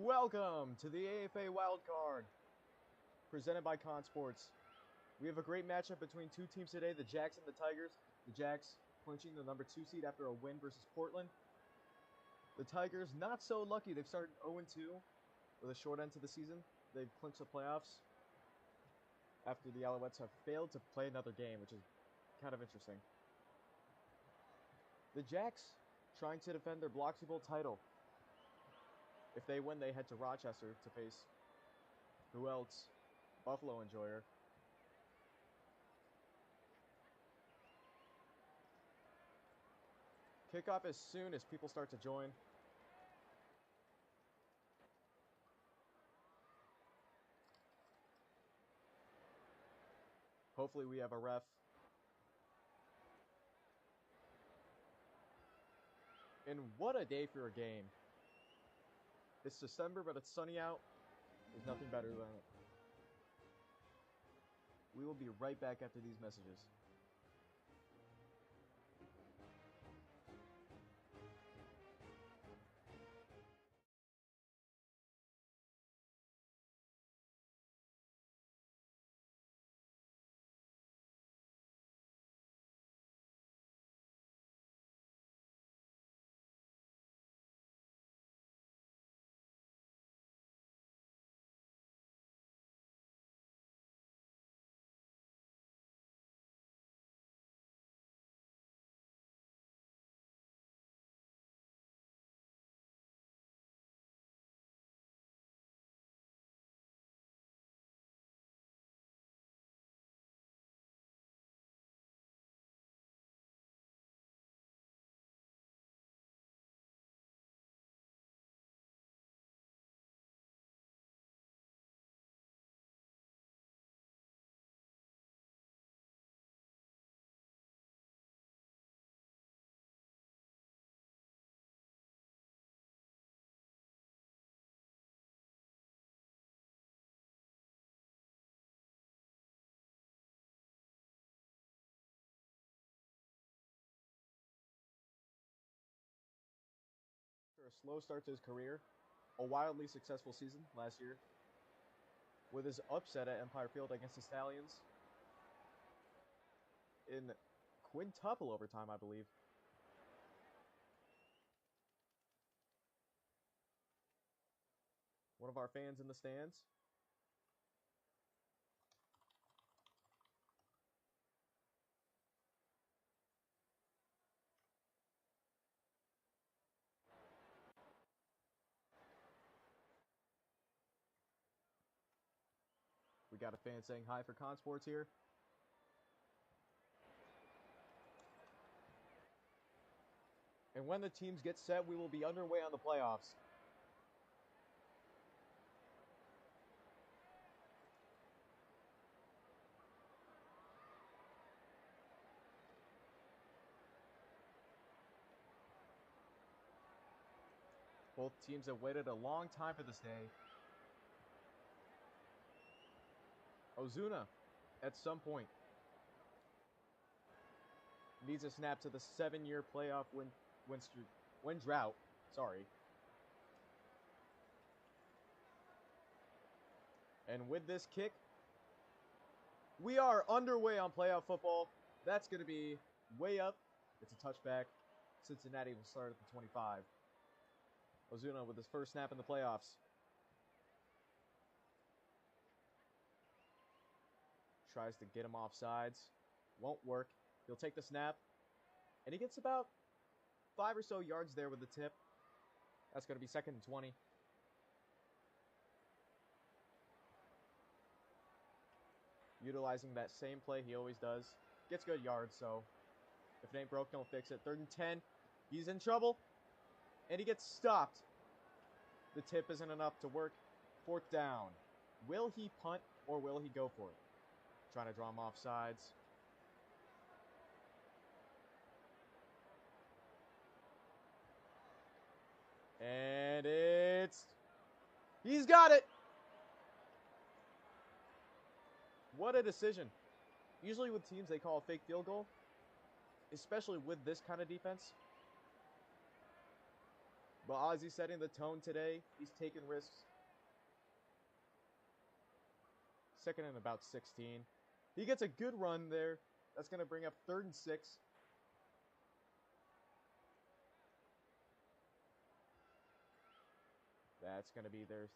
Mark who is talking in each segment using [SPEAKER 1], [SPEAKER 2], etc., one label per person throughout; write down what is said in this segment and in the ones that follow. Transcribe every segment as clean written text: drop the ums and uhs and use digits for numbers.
[SPEAKER 1] Welcome to the AFA Wildcard, presented by Con Sports. We have a great matchup between two teams today, the Jacks and the Tigers. The Jacks clinching the number 2 seed after a win versus Portland. The Tigers not so lucky. They've started 0-2 with a short end to the season. They've clinched the playoffs after the Alouettes have failed to play another game, which is kind of interesting. The Jacks trying to defend their Bloxy Bowl title. If they win, they head to Rochester to face, who else? Buffalo Enjoyer. Kickoff as soon as people start to join. Hopefully we have a ref. And what a day for a game. It's December, but it's sunny out. There's nothing better than it. We will be right back after these messages. After a slow start to his career, a wildly successful season last year, with his upset at Empire Field against the Stallions in quintuple overtime, I believe. One of our fans in the stands. We got a fan saying hi for Con Sports here. And when the teams get set, we will be underway on the playoffs. Both teams have waited a long time for this day. Ozuna, at some point, needs a snap to the 7-year playoff win drought. Sorry. And with this kick, we are underway on playoff football. That's going to be way up. It's a touchback. Cincinnati will start at the 25. Ozuna with his first snap in the playoffs. Tries to get him off sides. Won't work. He'll take the snap. And he gets about 5 or so yards there with the tip. That's going to be 2nd and 20. Utilizing that same play he always does. Gets good yards, so if it ain't broke, don't fix it. 3rd and 10. He's in trouble. And he gets stopped. The tip isn't enough to work. 4th down. Will he punt or will he go for it? Trying to draw him off sides. And he's got it! What a decision. Usually with teams, they call a fake field goal. especially with this kind of defense. But Ozzy's setting the tone today. He's taking risks. Second and about 16. He gets a good run there. That's going to bring up 3rd and 6. That's going to be theirs.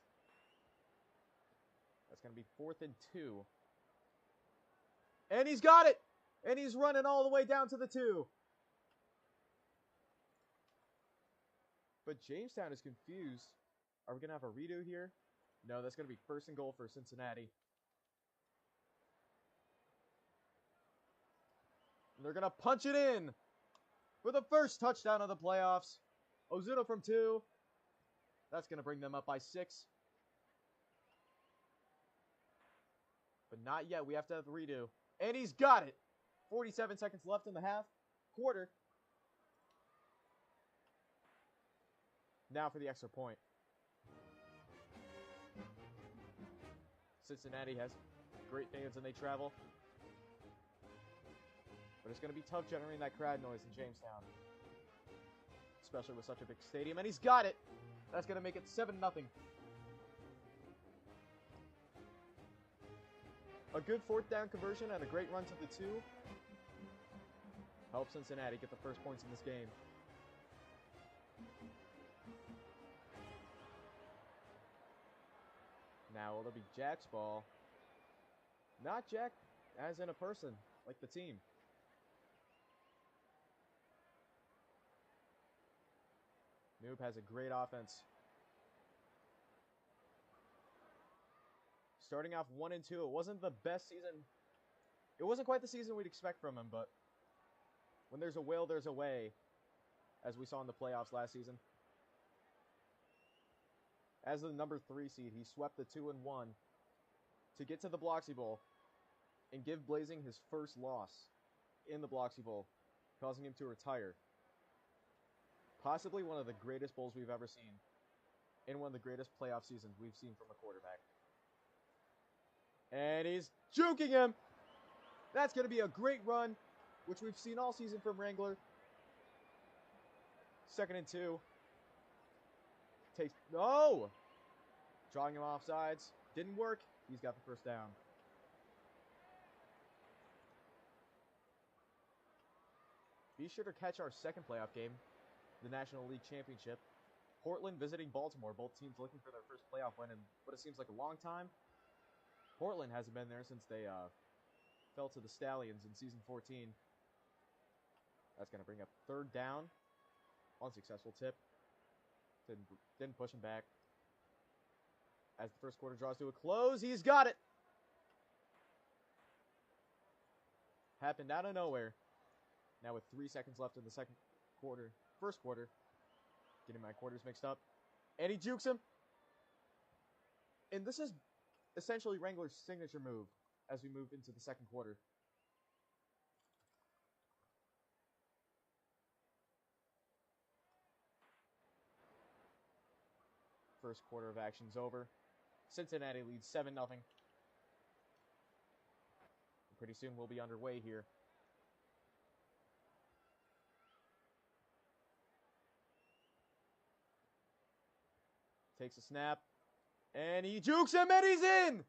[SPEAKER 1] That's going to be 4th and 2. And he's got it! And he's running all the way down to the 2. But Jamestown is confused. Are we going to have a redo here? No, that's going to be 1st and goal for Cincinnati. And they're going to punch it in for the first touchdown of the playoffs. Ozuna from 2. That's going to bring them up by 6. But not yet. We have to have the redo. And he's got it. 47 seconds left in the quarter. Now for the extra point. Cincinnati has great fans and they travel. But it's going to be tough generating that crowd noise in Jamestown. Especially with such a big stadium. And he's got it. That's going to make it 7-0. A good 4th down conversion and a great run to the 2. Help Cincinnati get the first points in this game. Now it'll be Jack's ball. Not Jack as in a person, like the team. Noob has a great offense. Starting off 1-2, it wasn't the best season. It wasn't quite the season we'd expect from him, but when there's a will, there's a way, as we saw in the playoffs last season. As the number 3 seed, he swept the 2-1 to get to the Bloxy Bowl and give Blazing his first loss in the Bloxy Bowl, causing him to retire. Possibly one of the greatest bowls we've ever seen, and one of the greatest playoff seasons we've seen from a quarterback. And he's juking him. That's going to be a great run, which we've seen all season from Wrangler. 2nd and 2. No! Drawing him off sides. Didn't work. He's got the first down. Be sure to catch our second playoff game, the National League Championship. Portland visiting Baltimore. Both teams looking for their first playoff win in what it seems like a long time. Portland hasn't been there since they fell to the Stallions in Season 14. That's going to bring up 3rd down. Unsuccessful tip. Didn't push him back. As the first quarter draws to a close, he's got it! Happened out of nowhere. Now with 3 seconds left in the first quarter. Getting my quarters mixed up. And he jukes him. And this is essentially Wrangler's signature move as we move into the second quarter. First quarter of action's over. Cincinnati leads 7-0. Pretty soon we'll be underway here. Takes a snap. And he jukes him and he's in!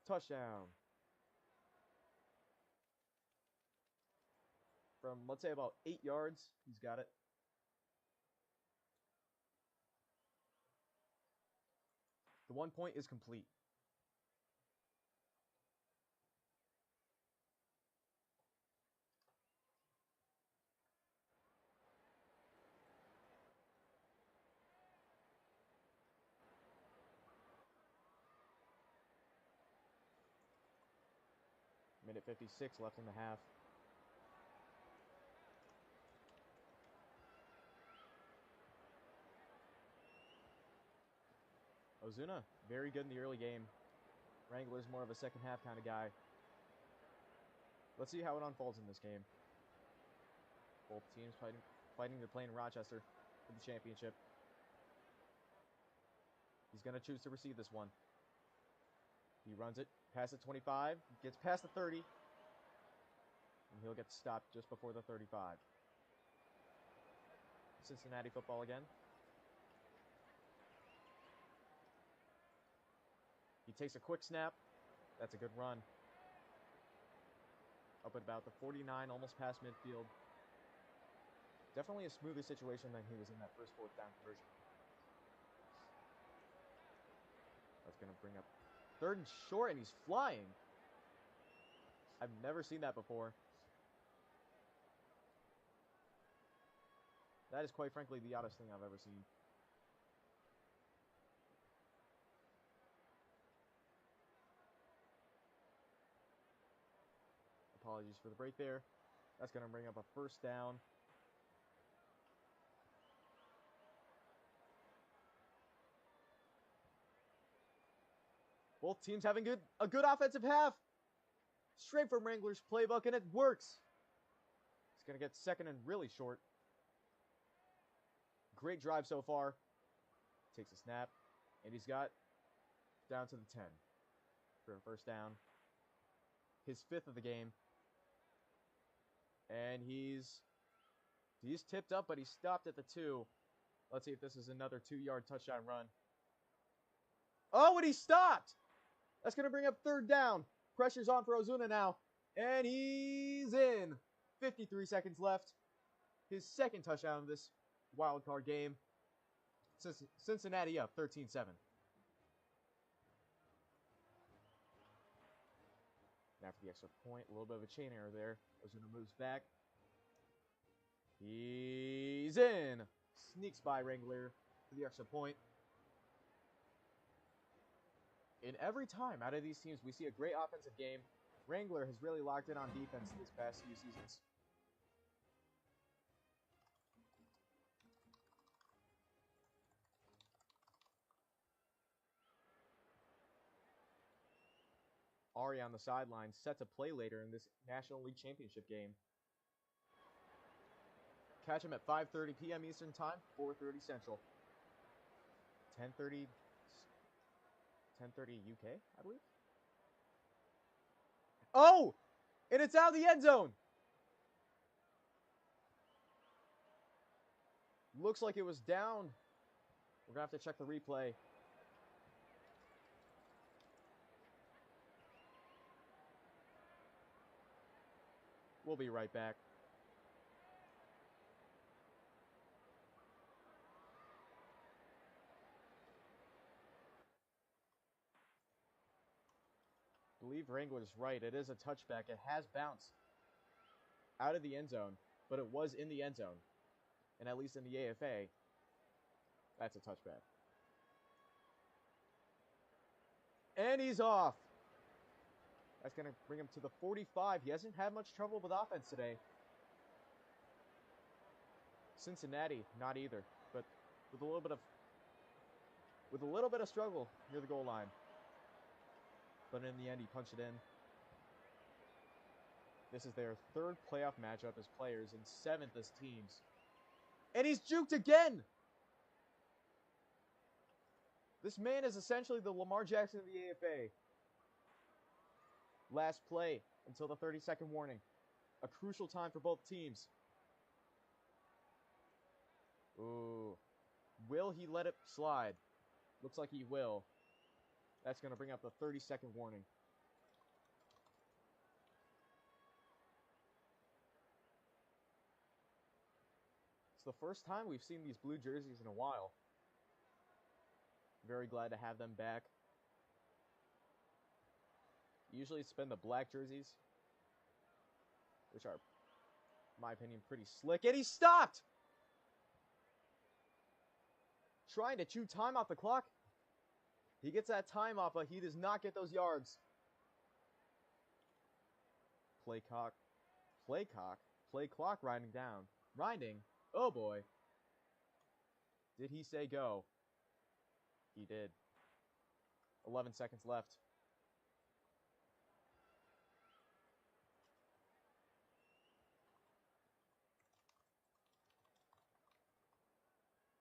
[SPEAKER 1] Touchdown. From, let's say, about 8 yards, he's got it. The 1 point is complete. Minute 56 left in the half. Ozuna, very good in the early game. Wrangler's more of a second half kind of guy. Let's see how it unfolds in this game. Both teams fighting to play in Rochester for the championship. He's going to choose to receive this one. He runs it past the 25, gets past the 30. And he'll get stopped just before the 35. Cincinnati football again. He takes a quick snap. That's a good run. Up at about the 49, almost past midfield. Definitely a smoother situation than he was in that first fourth down conversion. That's going to bring up 3rd and short, and he's flying. I've never seen that before. That is quite frankly the oddest thing I've ever seen. Apologies for the break there. That's going to bring up a 1st down. Both teams having a good offensive half. Straight from Wrangler's playbook, and it works. He's going to get 2nd and really short. Great drive so far. Takes a snap, and he's got down to the 10 for a 1st down. His 5th of the game. And he's tipped up, but he stopped at the 2. Let's see if this is another 2-yard touchdown run. Oh, and he stopped! That's going to bring up 3rd down. Pressure's on for Ozuna now. And he's in. 53 seconds left. His 2nd touchdown of this wild card game. Cincinnati up 13-7. After the extra point, a little bit of a chain error there. Ozuna moves back. He's in. Sneaks by Wrangler for the extra point. In every time out of these teams, we see a great offensive game. Wrangler has really locked in on defense this past few seasons. Ari on the sideline, set to play later in this National League Championship game. Catch him at 5:30 p.m. Eastern Time, 4:30 Central. 10:30 UK, I believe. Oh! And it's out of the end zone! Looks like it was down. We're going to have to check the replay. We'll be right back. I believe Wrangler's right. It is a touchback. It has bounced out of the end zone, but it was in the end zone. And at least in the AFA, that's a touchback. And he's off. That's going to bring him to the 45. He hasn't had much trouble with offense today. Cincinnati, not either, but with a little bit of struggle near the goal line. But in the end, he punched it in. This is their 3rd playoff matchup as players and 7th as teams. And he's juked again! This man is essentially the Lamar Jackson of the AFA. Last play until the 30-second warning. A crucial time for both teams. Ooh. Will he let it slide? Looks like he will. That's going to bring up the 30-second warning. It's the first time we've seen these blue jerseys in a while. Very glad to have them back. Usually it's been the black jerseys, which are, in my opinion, pretty slick. And he stopped! Trying to chew time off the clock. He gets that time off, but he does not get those yards. Play clock riding down. Grinding. Oh boy. Did he say go? He did. 11 seconds left.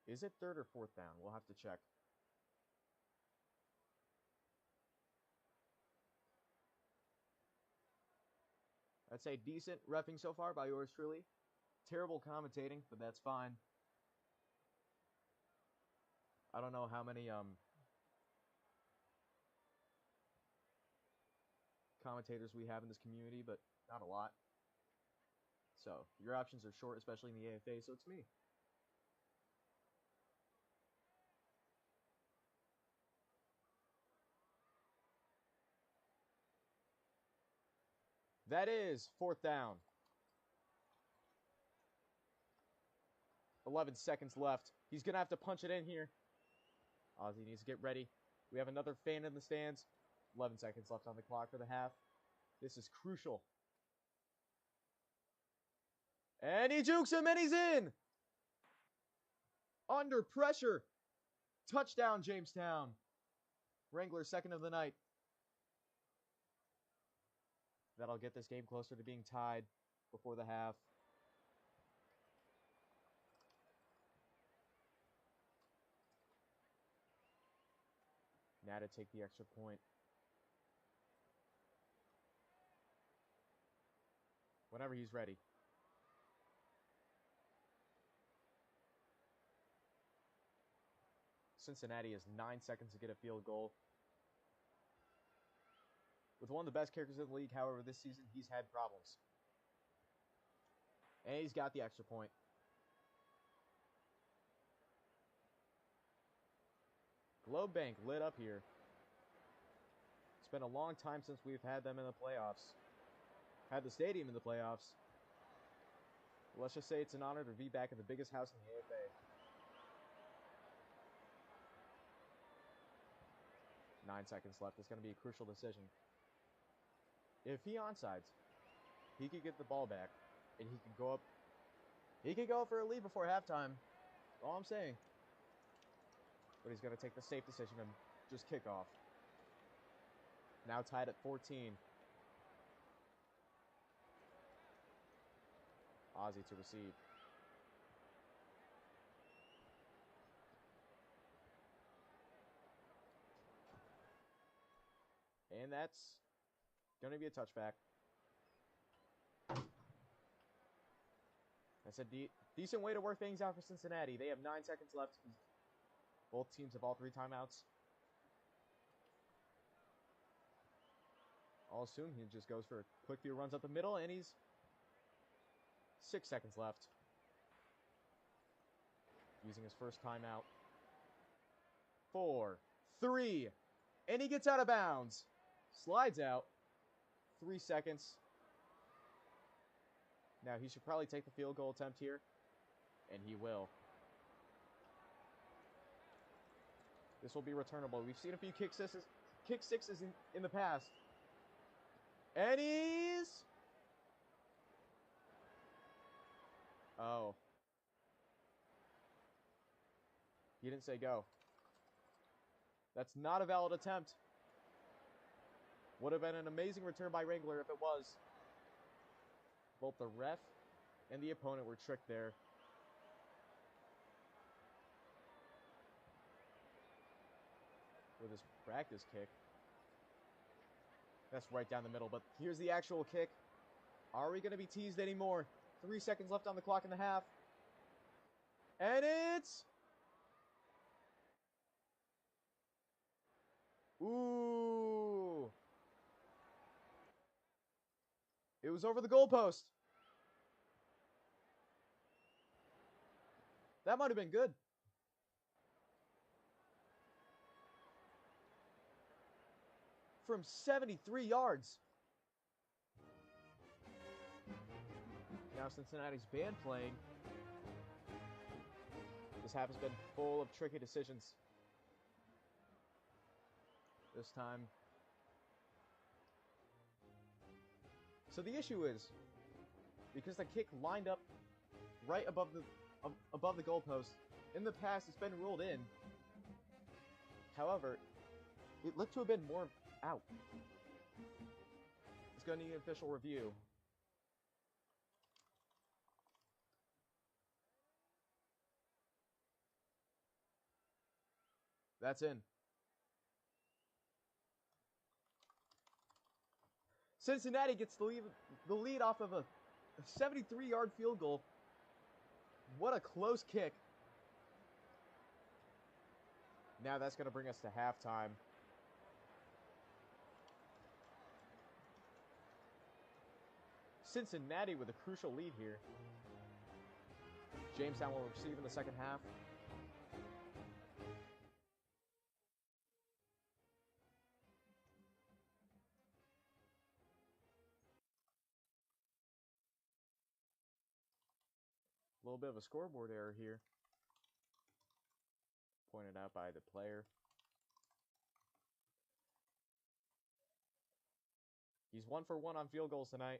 [SPEAKER 1] Is it 3rd or 4th down? We'll have to check. I'd say decent reffing so far by yours truly. Terrible commentating, but that's fine. I don't know how many commentators we have in this community, but not a lot. So your options are short, especially in the AFA, so it's me. That is 4th down. 11 seconds left. He's going to have to punch it in here. Ozzy needs to get ready. We have another fan in the stands. 11 seconds left on the clock for the half. This is crucial. And he jukes him, and he's in! Under pressure. Touchdown, Jamestown. Wrangler, second of the night. That'll get this game closer to being tied before the half. Now to take the extra point. Whenever he's ready. Cincinnati has 9 seconds to get a field goal. With one of the best kickers in the league, however, this season, he's had problems. And he's got the extra point. Globe Bank lit up here. It's been a long time since we've had them in the playoffs. Had the stadium in the playoffs. Let's just say it's an honor to be back in the biggest house in the AFA. 9 seconds left. It's going to be a crucial decision. If he onside, he could get the ball back, and he could go up. He could go for a lead before halftime. All I'm saying. But he's going to take the safe decision and just kick off. Now tied at 14. Ozzy to receive. And that's going to be a touchback. That's a decent way to work things out for Cincinnati. They have 9 seconds left. Both teams have all 3 timeouts. All soon, he just goes for a quick few runs up the middle, and he's 6 seconds left. Using his first timeout. 4, 3, and he gets out of bounds. Slides out. 3 seconds. Now, he should probably take the field goal attempt here, and he will. This will be returnable. We've seen a few kick sixes in the past. And he's... Oh. He didn't say go. That's not a valid attempt. Would have been an amazing return by Wrangler if it was. Both the ref and the opponent were tricked there. With his practice kick. That's right down the middle, but here's the actual kick. Are we going to be teased anymore? 3 seconds left on the clock in the half. And it's... Ooh. It was over the goalpost. That might have been good. From 73 yards. Now Cincinnati's band playing. This half has been full of tricky decisions. This time. So the issue is, because the kick lined up right above the goalpost, in the past it's been ruled in. However, it looked to have been more out. It's going to need an official review. That's in. Cincinnati gets the lead off of a 73-yard field goal. What a close kick. Now that's going to bring us to halftime. Cincinnati with a crucial lead here. Jamestown will receive in the second half. A little bit of a scoreboard error here. Pointed out by the player. He's 1 for 1 on field goals tonight.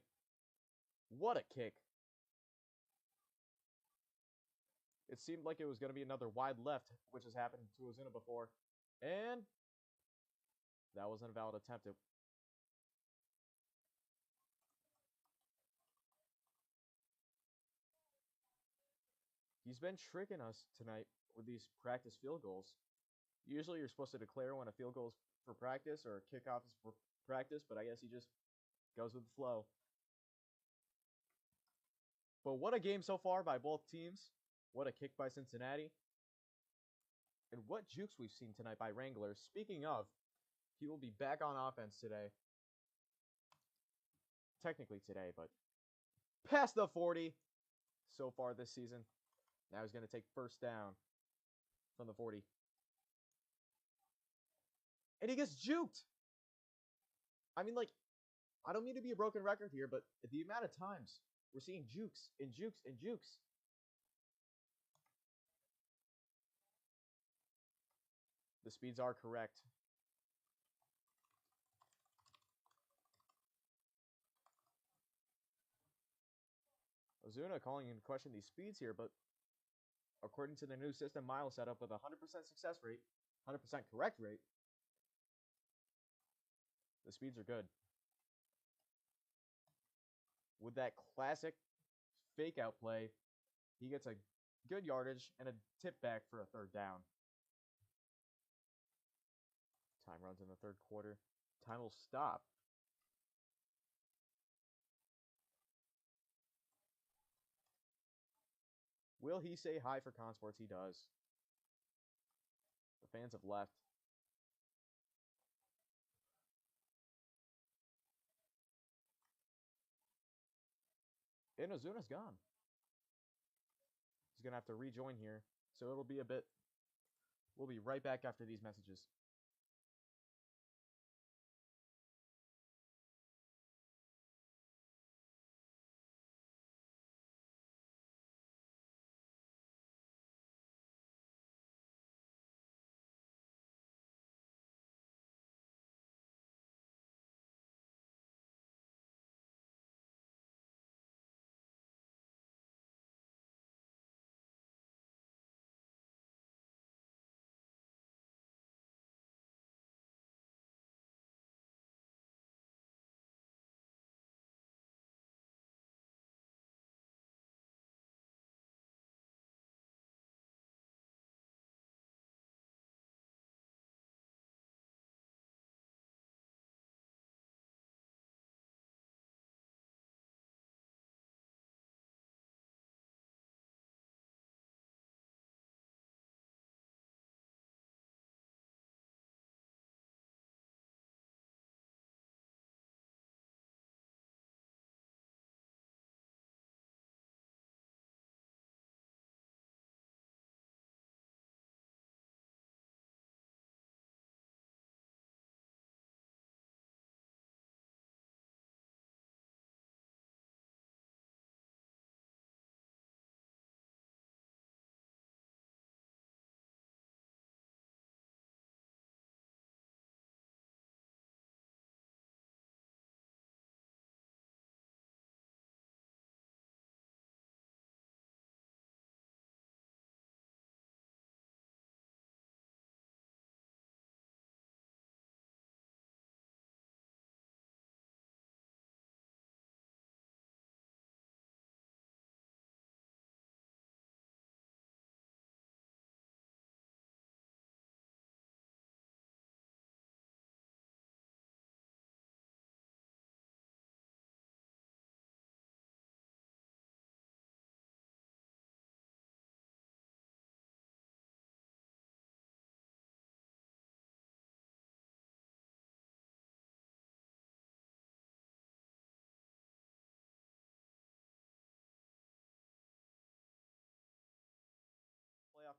[SPEAKER 1] What a kick. It seemed like it was going to be another wide left, which has happened to Ozuna before. And that was an invalid attempt. He's been tricking us tonight with these practice field goals. Usually you're supposed to declare when a field goal is for practice or a kickoff is for practice, but I guess he just goes with the flow. But what a game so far by both teams. What a kick by Cincinnati. And what jukes we've seen tonight by Wranglers. Speaking of, he will be back on offense today. Technically today, but past the 40 so far this season. Now he's going to take first down from the 40. And he gets juked. I mean, like, I don't mean to be a broken record here, but the amount of times we're seeing jukes and jukes and jukes. The speeds are correct. Ozuna calling into question these speeds here, but according to the new system Miles set up with a 100% success rate, 100% correct rate, the speeds are good. With that classic fake out play, he gets a good yardage and a tip back for a third down. Time runs in the third quarter. Time will stop. Will he say hi for Consports? He does. The fans have left. And Ozuna's gone. He's going to have to rejoin here. So it'll be a bit. We'll be right back after these messages.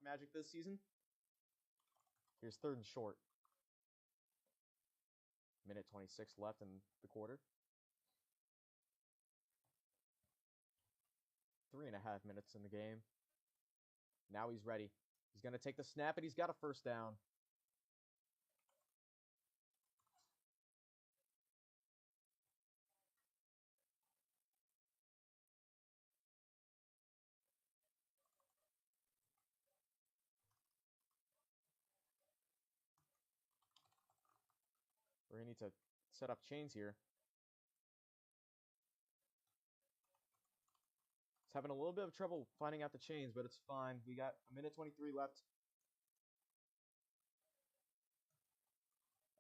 [SPEAKER 1] Magic this season. Here's 3rd and short. Minute 26 left in the quarter. 3.5 minutes in the game. Now he's ready. He's going to take the snap, and he's got a first down. We're going to need to set up chains here. It's having a little bit of trouble finding out the chains, but it's fine. We got a minute 23 left.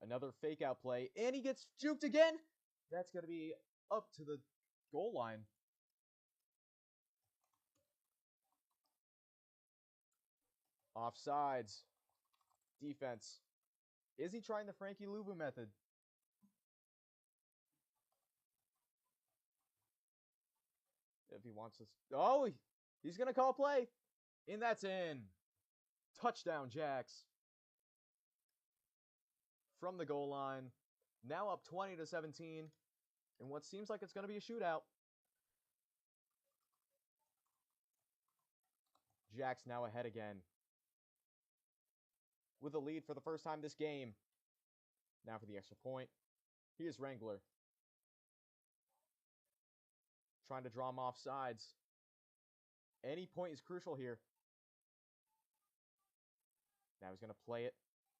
[SPEAKER 1] Another fake out play, and he gets juked again. That's going to be up to the goal line. Offsides. Defense. Is he trying the Frankie Luvu method? If he wants to. Oh, he's going to call play. And that's in. Touchdown, Jacks. From the goal line. Now up 20-17. In what seems like it's going to be a shootout. Jacks now ahead again. With a lead for the first time this game. Now for the extra point. Here's Wrangler. Trying to draw him off sides. Any point is crucial here. Now he's going to play it.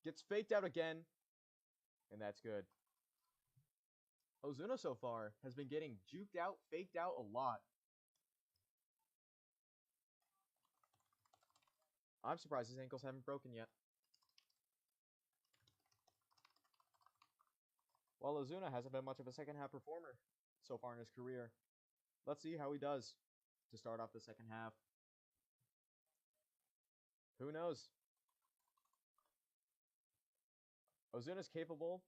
[SPEAKER 1] Gets faked out again. And that's good. Ozuna so far has been getting juked out, faked out a lot. I'm surprised his ankles haven't broken yet. While Ozuna hasn't been much of a second half performer so far in his career. Let's see how he does to start off the second half. Who knows? Ozuna's capable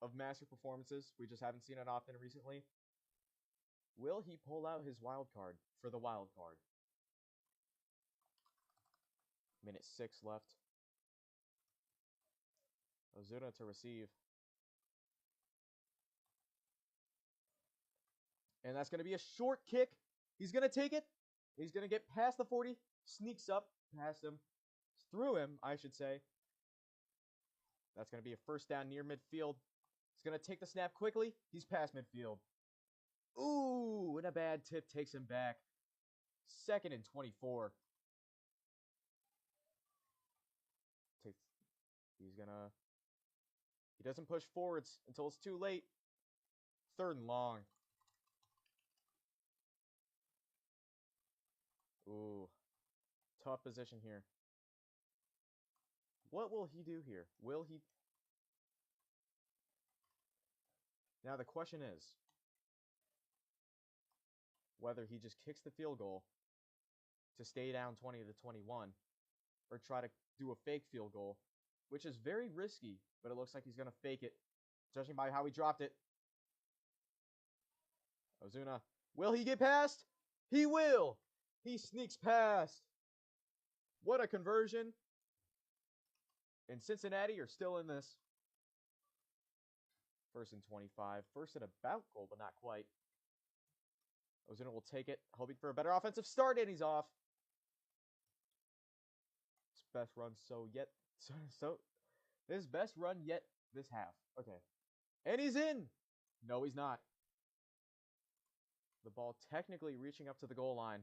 [SPEAKER 1] of massive performances. We just haven't seen it often recently. Will he pull out his wild card for the wild card? Minute 6 left. Ozuna to receive. And that's going to be a short kick. He's going to take it. He's going to get past the 40. Sneaks up past him. Through him, I should say. That's going to be a first down near midfield. He's going to take the snap quickly. He's past midfield. Ooh, and a bad tip takes him back. 2nd and 24. He doesn't push forwards until it's too late. 3rd and long. Ooh, tough position here. What will he do here? Will he? Now the question is whether he just kicks the field goal to stay down 20-21 or try to do a fake field goal, which is very risky, but it looks like he's going to fake it, judging by how he dropped it. Ozuna, will he get past? He will! He sneaks past. What a conversion. And Cincinnati are still in this. 1st and 25. 1st and about goal, but not quite. Ozuna will take it, hoping for a better offensive start, and he's off. His best run his best run yet this half. Okay. And he's in. No, he's not. The ball technically reaching up to the goal line.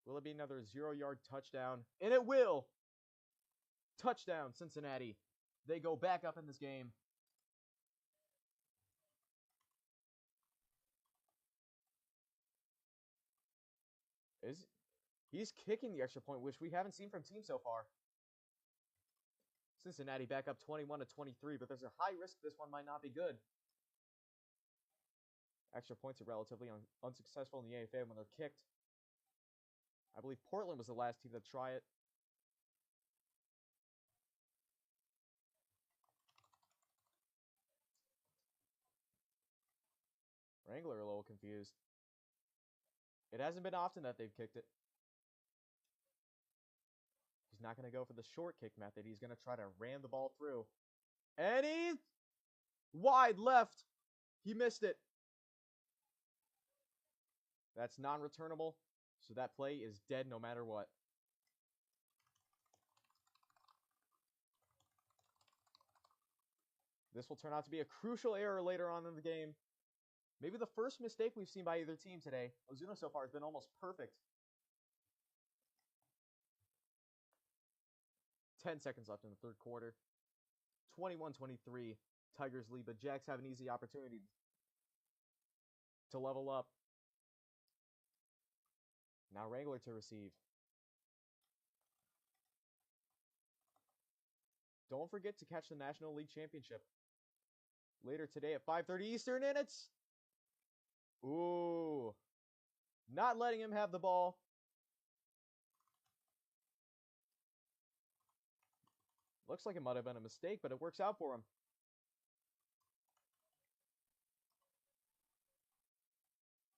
[SPEAKER 1] Will it be another 0-yard touchdown? And it will. Touchdown, Cincinnati. They go back up in this game. He's kicking the extra point, which we haven't seen from teams so far. Cincinnati back up 21-23, but there's a high risk this one might not be good. Extra points are relatively unsuccessful in the AFA when they're kicked. I believe Portland was the last team to try it. Wrangler a little confused. It hasn't been often that they've kicked it. not going to go for the short kick method. He's going to try to ram the ball through. And he's wide left. He missed it. That's non-returnable, so that play is dead no matter what. This will turn out to be a crucial error later on in the game. Maybe the first mistake we've seen by either team today. Ozuna so far has been almost perfect. 10 seconds left in the third quarter. 21-23. Tigers lead, but Jacks have an easy opportunity to level up. Now Wrangler to receive. Don't forget to catch the National League Championship later today at 5:30 Eastern, and it's... Ooh. Not letting him have the ball. Looks like it might have been a mistake, but it works out for him.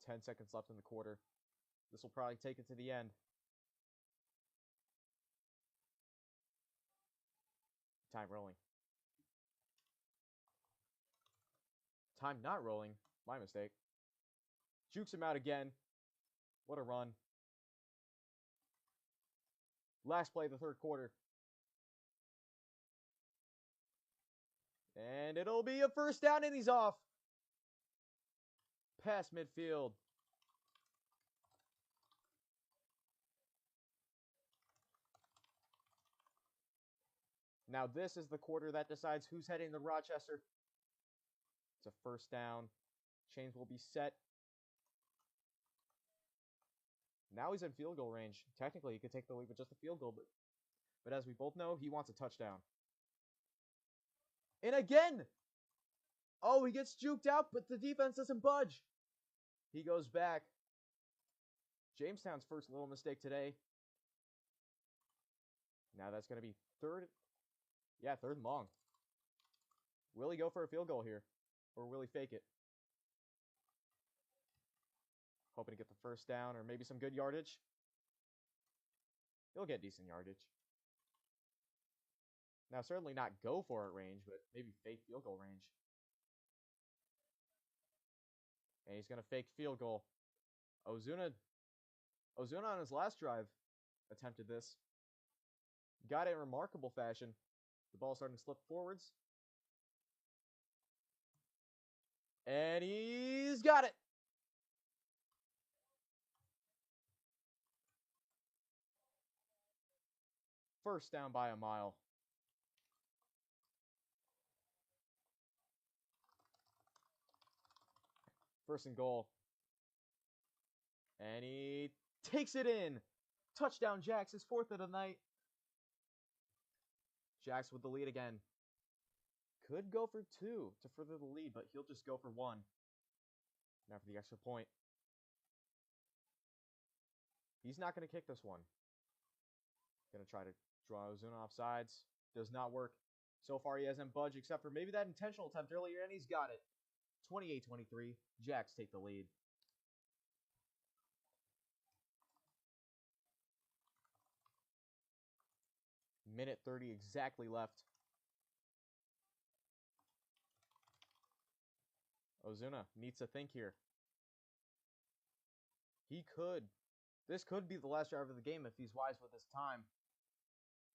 [SPEAKER 1] 10 seconds left in the quarter. This will probably take it to the end. Time rolling. Time not rolling. My mistake. Jukes him out again. What a run. Last play of the third quarter. And it'll be a first down, and he's off. Past midfield. Now this is the quarter that decides who's heading to Rochester. It's a first down. Chains will be set. Now he's in field goal range. Technically, he could take the lead with just a field goal, but as we both know, he wants a touchdown. And again! Oh, he gets juked out, but the defense doesn't budge. He goes back. Jamestown's first little mistake today. Now that's going to be third. Yeah, third and long. Will he go for a field goal here? Or will he fake it? Hoping to get the first down or maybe some good yardage. He'll get decent yardage. Now, certainly not go for it range, but maybe fake field goal range. And he's going to fake field goal. Ozuna on his last drive attempted this. Got it in remarkable fashion. The ball starting to slip forwards. And he's got it. First down by a mile. First and goal. And he takes it in. Touchdown, Jacks. His fourth of the night. Jacks with the lead again. Could go for two to further the lead, but he'll just go for one. Now for the extra point. He's not going to kick this one. Going to try to draw Ozuna off sides. Does not work. So far, he hasn't budged except for maybe that intentional attempt earlier, and he's got it. 28-23. Jacks take the lead. Minute 30 exactly left. Ozuna needs to think here. He could. This could be the last drive of the game if he's wise with his time.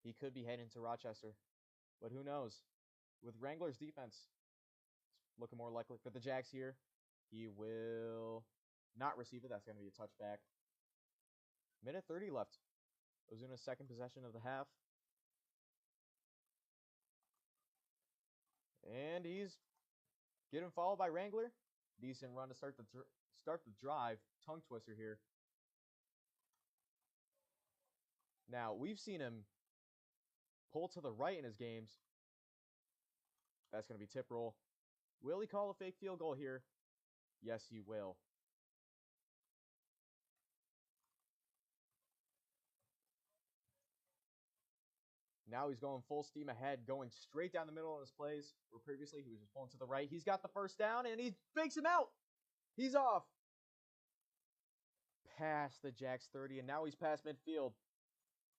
[SPEAKER 1] He could be heading to Rochester. But who knows? With Wrangler's defense, it's looking more likely for the Jacks here. He will not receive it. That's going to be a touchback. Minute 30 left. Ozuna's second possession of the half. And he's getting followed by Wrangler. Decent run to start the drive. Tongue twister here. Now, we've seen him pull to the right in his games. That's going to be tip roll. Will he call a fake field goal here? Yes, he will. Now he's going full steam ahead, going straight down the middle of his plays, where previously he was just pulling to the right. He's got the first down, and he fakes him out. He's off. Past the Jacks 30, and now he's past midfield.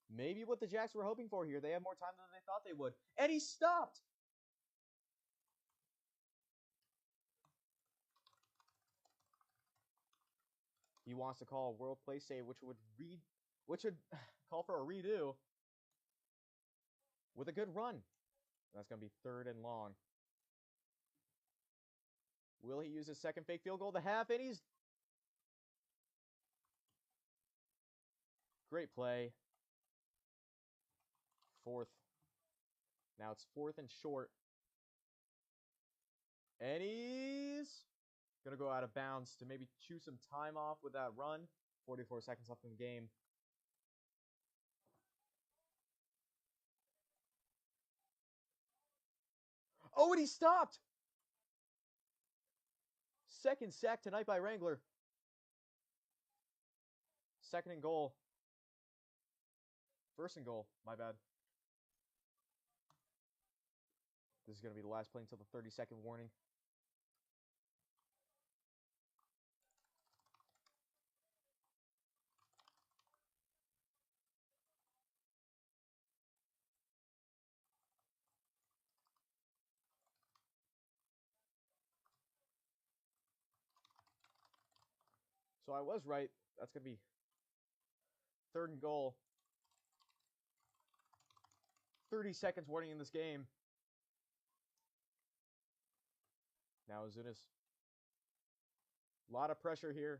[SPEAKER 1] Maybe what the Jacks were hoping for here. They have more time than they thought they would. And he stopped! He wants to call a world play save, which would call for a redo with a good run. That's going to be 3rd and long. Will he use his second fake field goal to half? And he's... Great play. 4th. Now it's 4th and short. And he's going to go out of bounds to maybe chew some time off with that run. 44 seconds left in the game. Oh, and he stopped! Second sack tonight by Wrangler. 2nd and goal. 1st and goal, my bad. This is going to be the last play until the 30-second warning. So I was right. That's going to be 3rd and goal. 30 seconds warning in this game. Now Azunas. A lot of pressure here.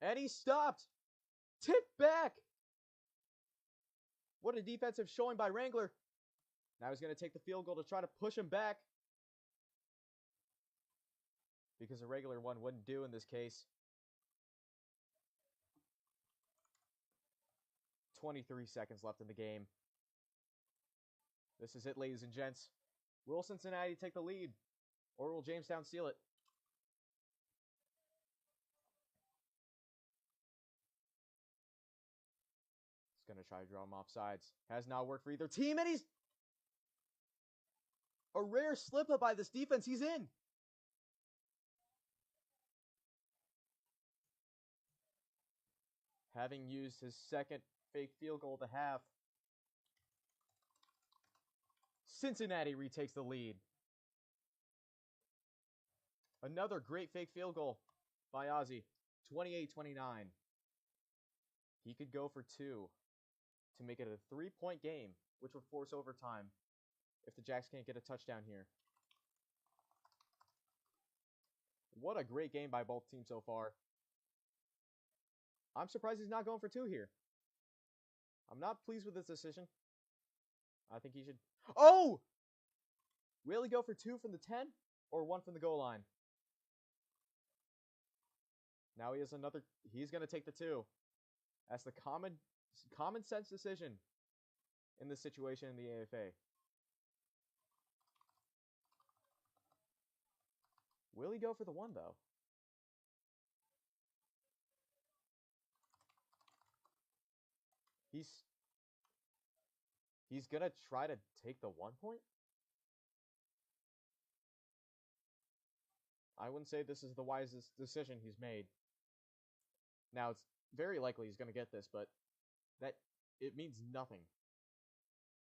[SPEAKER 1] And he stopped. Tip back. What a defensive showing by Wrangler. Now he's going to take the field goal to try to push him back. Because a regular one wouldn't do in this case. 23 seconds left in the game. This is it, ladies and gents. Will Cincinnati take the lead? Or will Jamestown seal it? He's going to try to draw him off sides. Has not worked for either team, and he's... A rare slip-up by this defense. He's in. Having used his second fake field goal to half, Cincinnati retakes the lead. Another great fake field goal by Ozzy. 28-29. He could go for 2 to make it a 3-point game, which would force overtime if the Jacks can't get a touchdown here. What a great game by both teams so far. I'm surprised he's not going for 2 here. I'm not pleased with this decision. I think he should... Oh! Will he go for 2 from the 10 or 1 from the goal line? Now he has another... He's going to take the 2. That's the common sense decision in this situation in the AFA. Will he go for the 1, though? He's going to try to take the 1 point? I wouldn't say this is the wisest decision he's made. Now, it's very likely he's going to get this, but it means nothing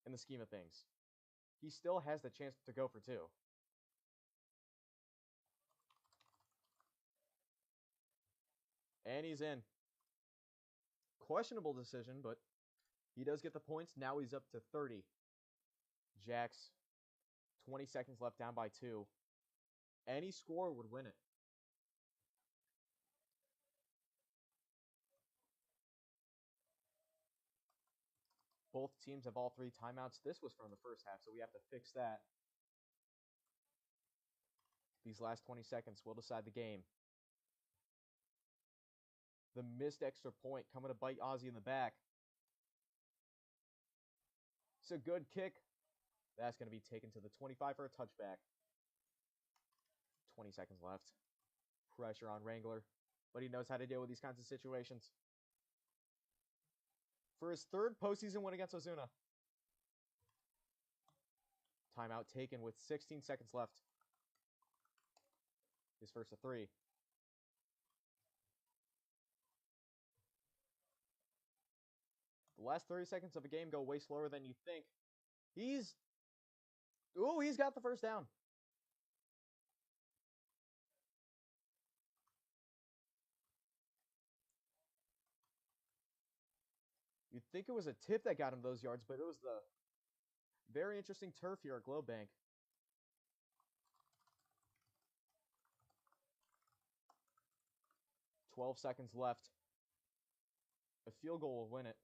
[SPEAKER 1] in the scheme of things. He still has the chance to go for 2. And he's in. Questionable decision, but he does get the points. Now he's up to 30. Jacks, 20 seconds left, down by 2. Any score would win it. Both teams have all 3 timeouts. This was from the first half, so we have to fix that. These last 20 seconds will decide the game. The missed extra point coming to bite Ozzy in the back. It's a good kick. That's going to be taken to the 25 for a touchback. 20 seconds left. Pressure on Wrangler, but he knows how to deal with these kinds of situations. For his 3rd postseason win against Ozuna. Timeout taken with 16 seconds left. His first of 3. The last 30 seconds of a game go way slower than you think. He's got the first down. You'd think it was a tip that got him those yards, but it was the very interesting turf here at Globe Bank. 12 seconds left. A field goal will win it.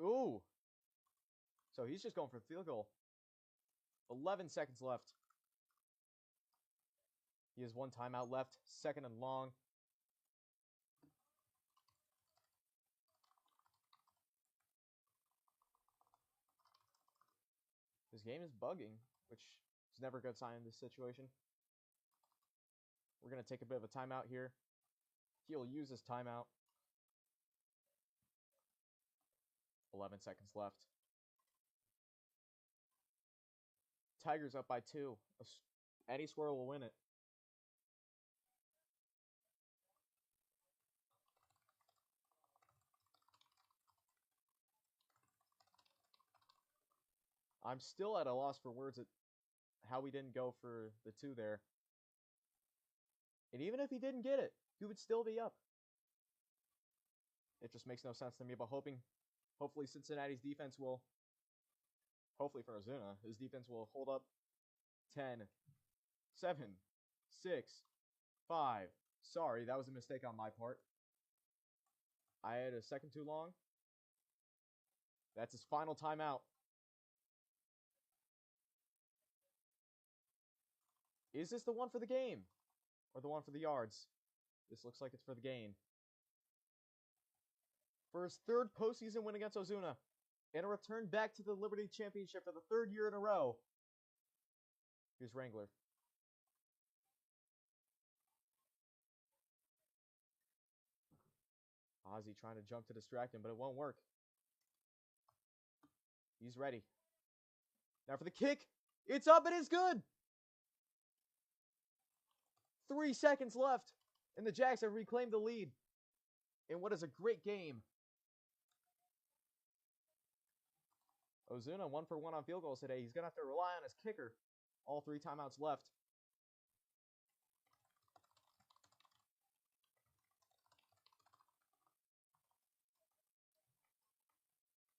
[SPEAKER 1] Ooh. So he's just going for the field goal. 11 seconds left. He has one timeout left. 2nd and long. This game is bugging, which is never a good sign in this situation. We're going to take a bit of a timeout here. He'll use his timeout. 11 seconds left. Tigers up by 2. Any squirrel will win it. I'm still at a loss for words at how we didn't go for the 2 there. And even if he didn't get it, he would still be up. It just makes no sense to me, but hopefully Cincinnati's defense will, hopefully for Ozuna, his defense will hold up. 10, 7, 6, 5. Sorry, that was a mistake on my part. I had a second too long. That's his final timeout. Is this the one for the game? Or the one for the yards? This looks like it's for the gain. For his 3rd postseason win against Ozuna, and a return back to the Liberty Championship for the 3rd year in a row. Here's Wrangler. Ozzy trying to jump to distract him, but it won't work. He's ready. Now for the kick. It's up and it's good. 3 seconds left, and the Jags have reclaimed the lead in what is a great game. Ozuna 1 for 1 on field goals today. He's going to have to rely on his kicker. All 3 timeouts left.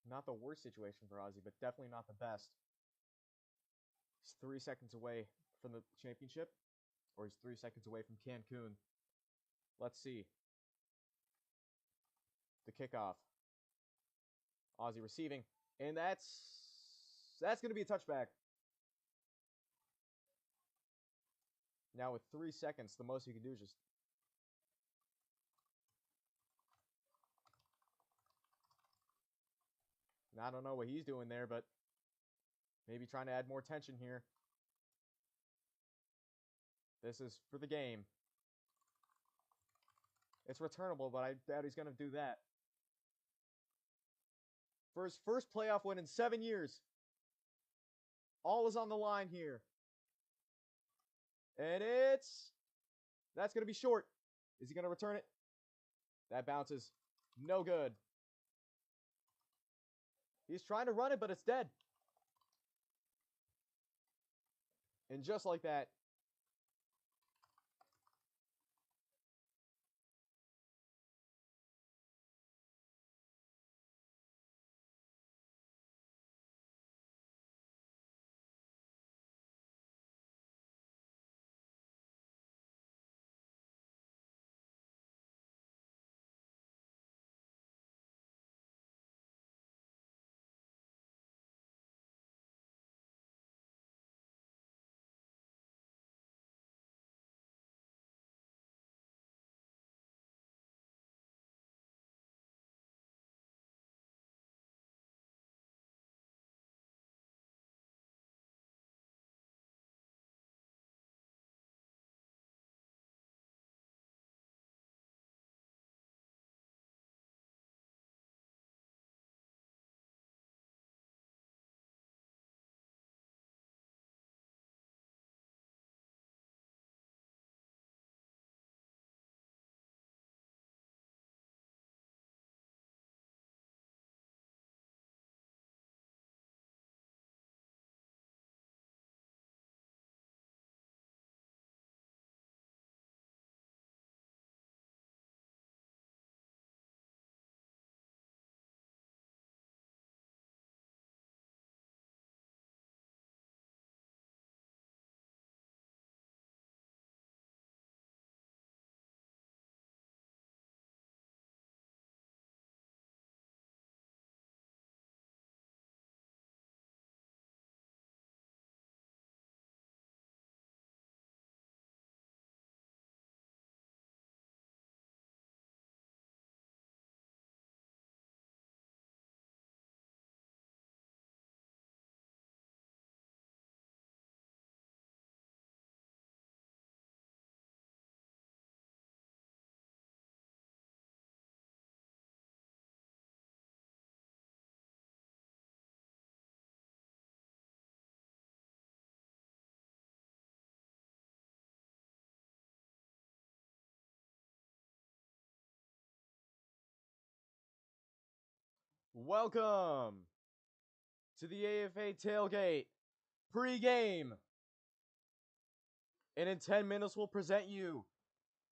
[SPEAKER 1] Not the worst situation for Ozzy, but definitely not the best. He's 3 seconds away from the championship, or he's 3 seconds away from Cancun. Let's see. The kickoff. Ozzy receiving, and that's going to be a touchback. Now with 3 seconds, the most you can do is just I don't know what he's doing there, but maybe trying to add more tension here. This is for the game. It's returnable, but I doubt he's going to do that. For his first playoff win in 7 years. All is on the line here. And that's going to be short. Is he going to return it? That bounces. No good. He's trying to run it, but it's dead. And just like that, Welcome to the AFA Tailgate pregame. And in 10 minutes, we'll present you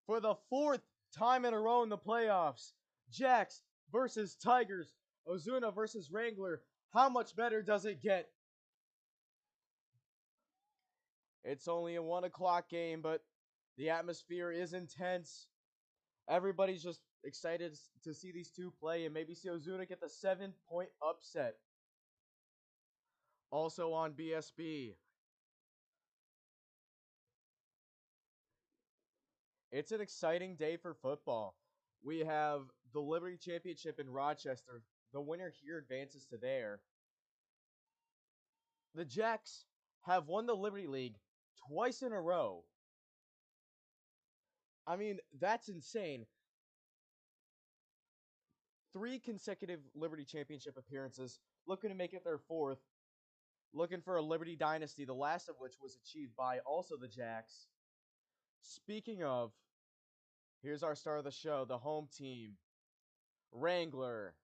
[SPEAKER 1] for the 4th time in a row in the playoffs, Jacks versus Tigers, Ozuna versus Wrangler. How much better does it get? It's only a 1 o'clock game, but the atmosphere is intense. Everybody's just excited to see these two play and maybe see Ozuna get the 7-point upset. Also on BSB, it's an exciting day for football. We have the Liberty Championship in Rochester. The winner here advances to there. The Jacks have won the Liberty League twice in a row. I mean, that's insane. 3 consecutive Liberty Championship appearances, looking to make it their 4th. Looking for a Liberty dynasty, the last of which was achieved by also the Jacks. Speaking of, here's our star of the show, the home team, Wrangler.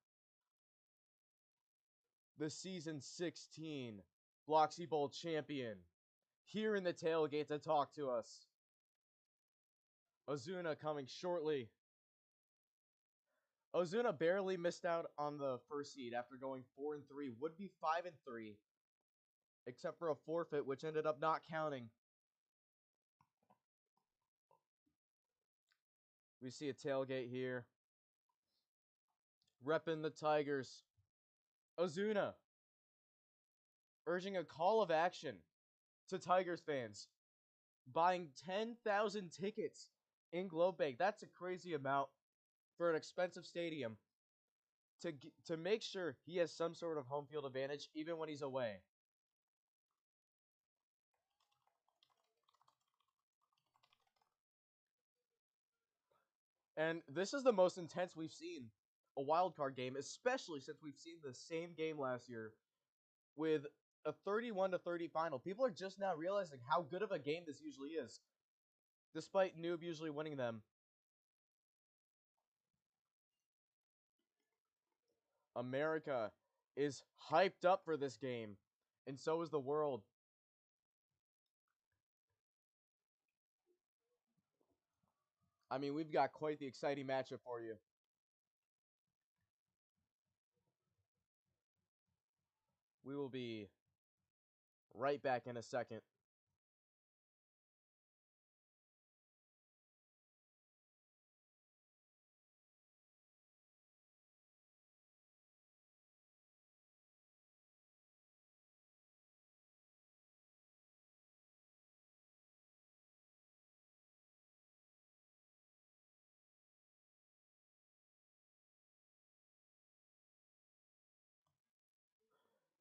[SPEAKER 1] The season 16 Bloxy Bowl champion, here in the tailgate to talk to us. Ozuna coming shortly. Ozuna barely missed out on the first seed after going 4-3, would be 5-3, except for a forfeit, which ended up not counting. We see a tailgate here. Repping the Tigers. Ozuna urging a call of action to Tigers fans. Buying 10,000 tickets in Globe Bank. That's a crazy amount for an expensive stadium to make sure he has some sort of home field advantage even when he's away. And this is the most intense we've seen a wild card game, especially since we've seen the same game last year with a 31-30 final. People are just now realizing how good of a game this usually is, despite Noob usually winning them. America is hyped up for this game, and so is the world. I mean, we've got quite the exciting matchup for you. We will be right back in a second.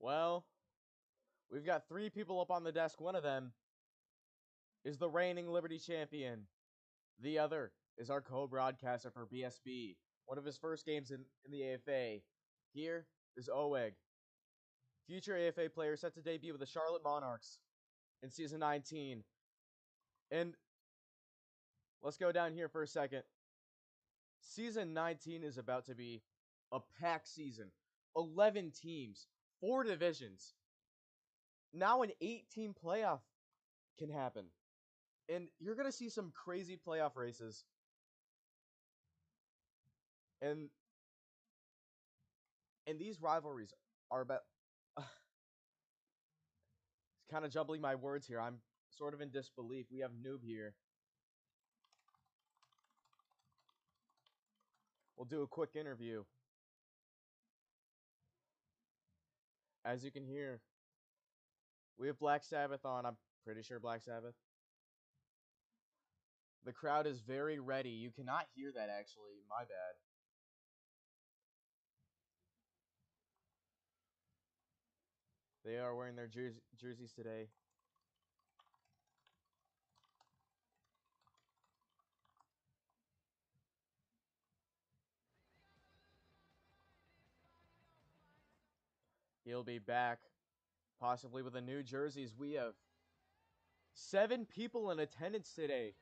[SPEAKER 1] Well, we've got 3 people up on the desk. One of them is the reigning Liberty champion. The other is our co-broadcaster for BSB. One of his first games in the AFA. Here is Oeg, future AFA player set to debut with the Charlotte Monarchs in Season 19. And let's go down here for a second. Season 19 is about to be a packed season. 11 teams, 4 divisions. Now an 8-team playoff can happen. And you're going to see some crazy playoff races. And these rivalries are about... kind of jumbling my words here. I'm sort of in disbelief. We have Noob here. We'll do a quick interview. As you can hear, we have Black Sabbath on. I'm pretty sure Black Sabbath. The crowd is very ready. You cannot hear that, actually. My bad. They are wearing their jerseys today. He'll be back, possibly with the new jerseys. We have 7 people in attendance today,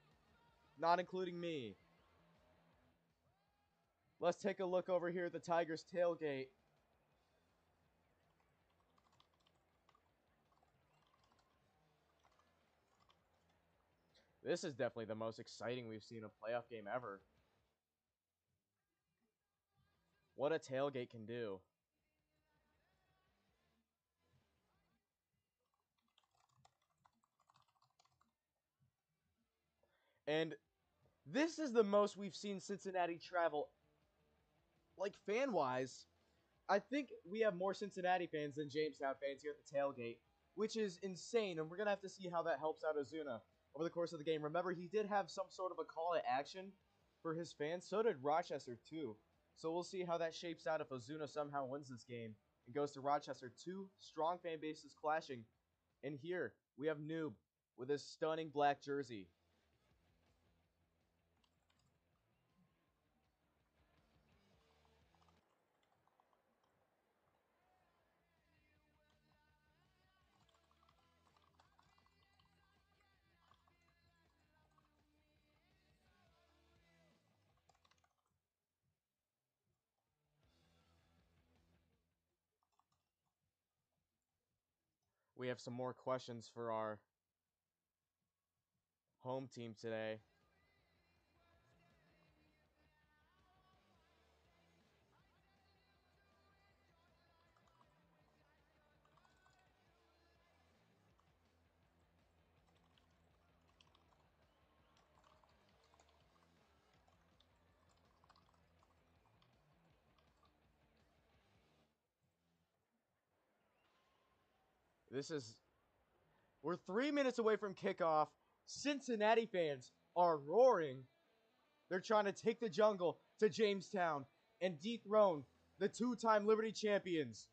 [SPEAKER 1] not including me. Let's take a look over here at the Tigers tailgate. This is definitely the most exciting we've seen a playoff game ever. What a tailgate can do. And this is the most we've seen Cincinnati travel, like fan-wise. I think we have more Cincinnati fans than Jamestown fans here at the tailgate, which is insane, and we're going to have to see how that helps out Ozuna over the course of the game. Remember, he did have some sort of a call to action for his fans. So did Rochester, too. So we'll see how that shapes out if Ozuna somehow wins this game and goes to Rochester. Two strong fan bases clashing. And here, we have Noob with his stunning black jersey. We have some more questions for our home team today. We're 3 minutes away from kickoff. Cincinnati fans are roaring. They're trying to take the jungle to Jamestown and dethrone the two-time Liberty champions.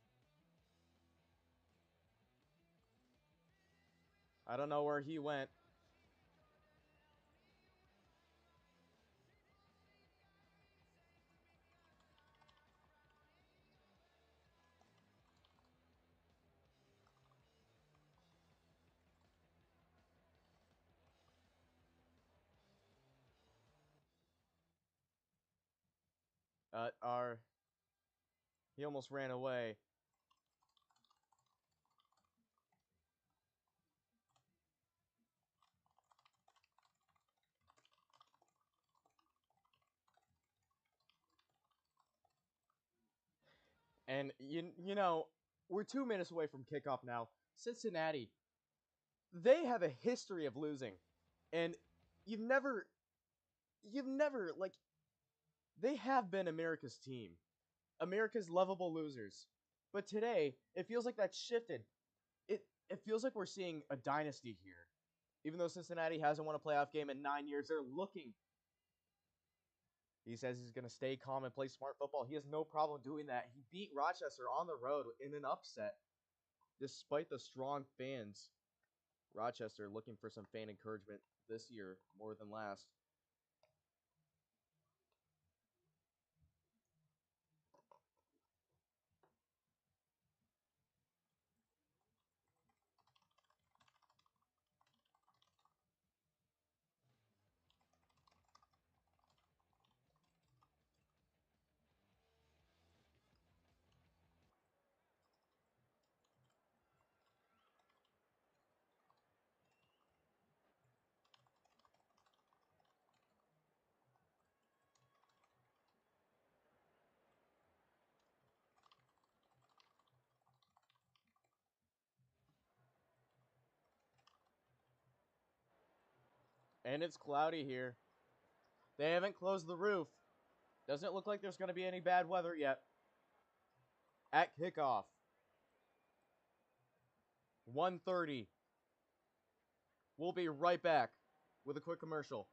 [SPEAKER 1] I don't know where he went. He almost ran away. And you know, we're 2 minutes away from kickoff now. Cincinnati, they have a history of losing. And you've never like they have been America's team. America's lovable losers. But today, it feels like that's shifted. It feels like we're seeing a dynasty here. Even though Cincinnati hasn't won a playoff game in 9 years, they're looking. He says he's going to stay calm and play smart football. He has no problem doing that. He beat Rochester on the road in an upset, despite the strong fans. Rochester looking for some fan encouragement this year more than last. And it's cloudy here. They haven't closed the roof. Doesn't look like there's going to be any bad weather yet. At kickoff. 1:30. We'll be right back with a quick commercial.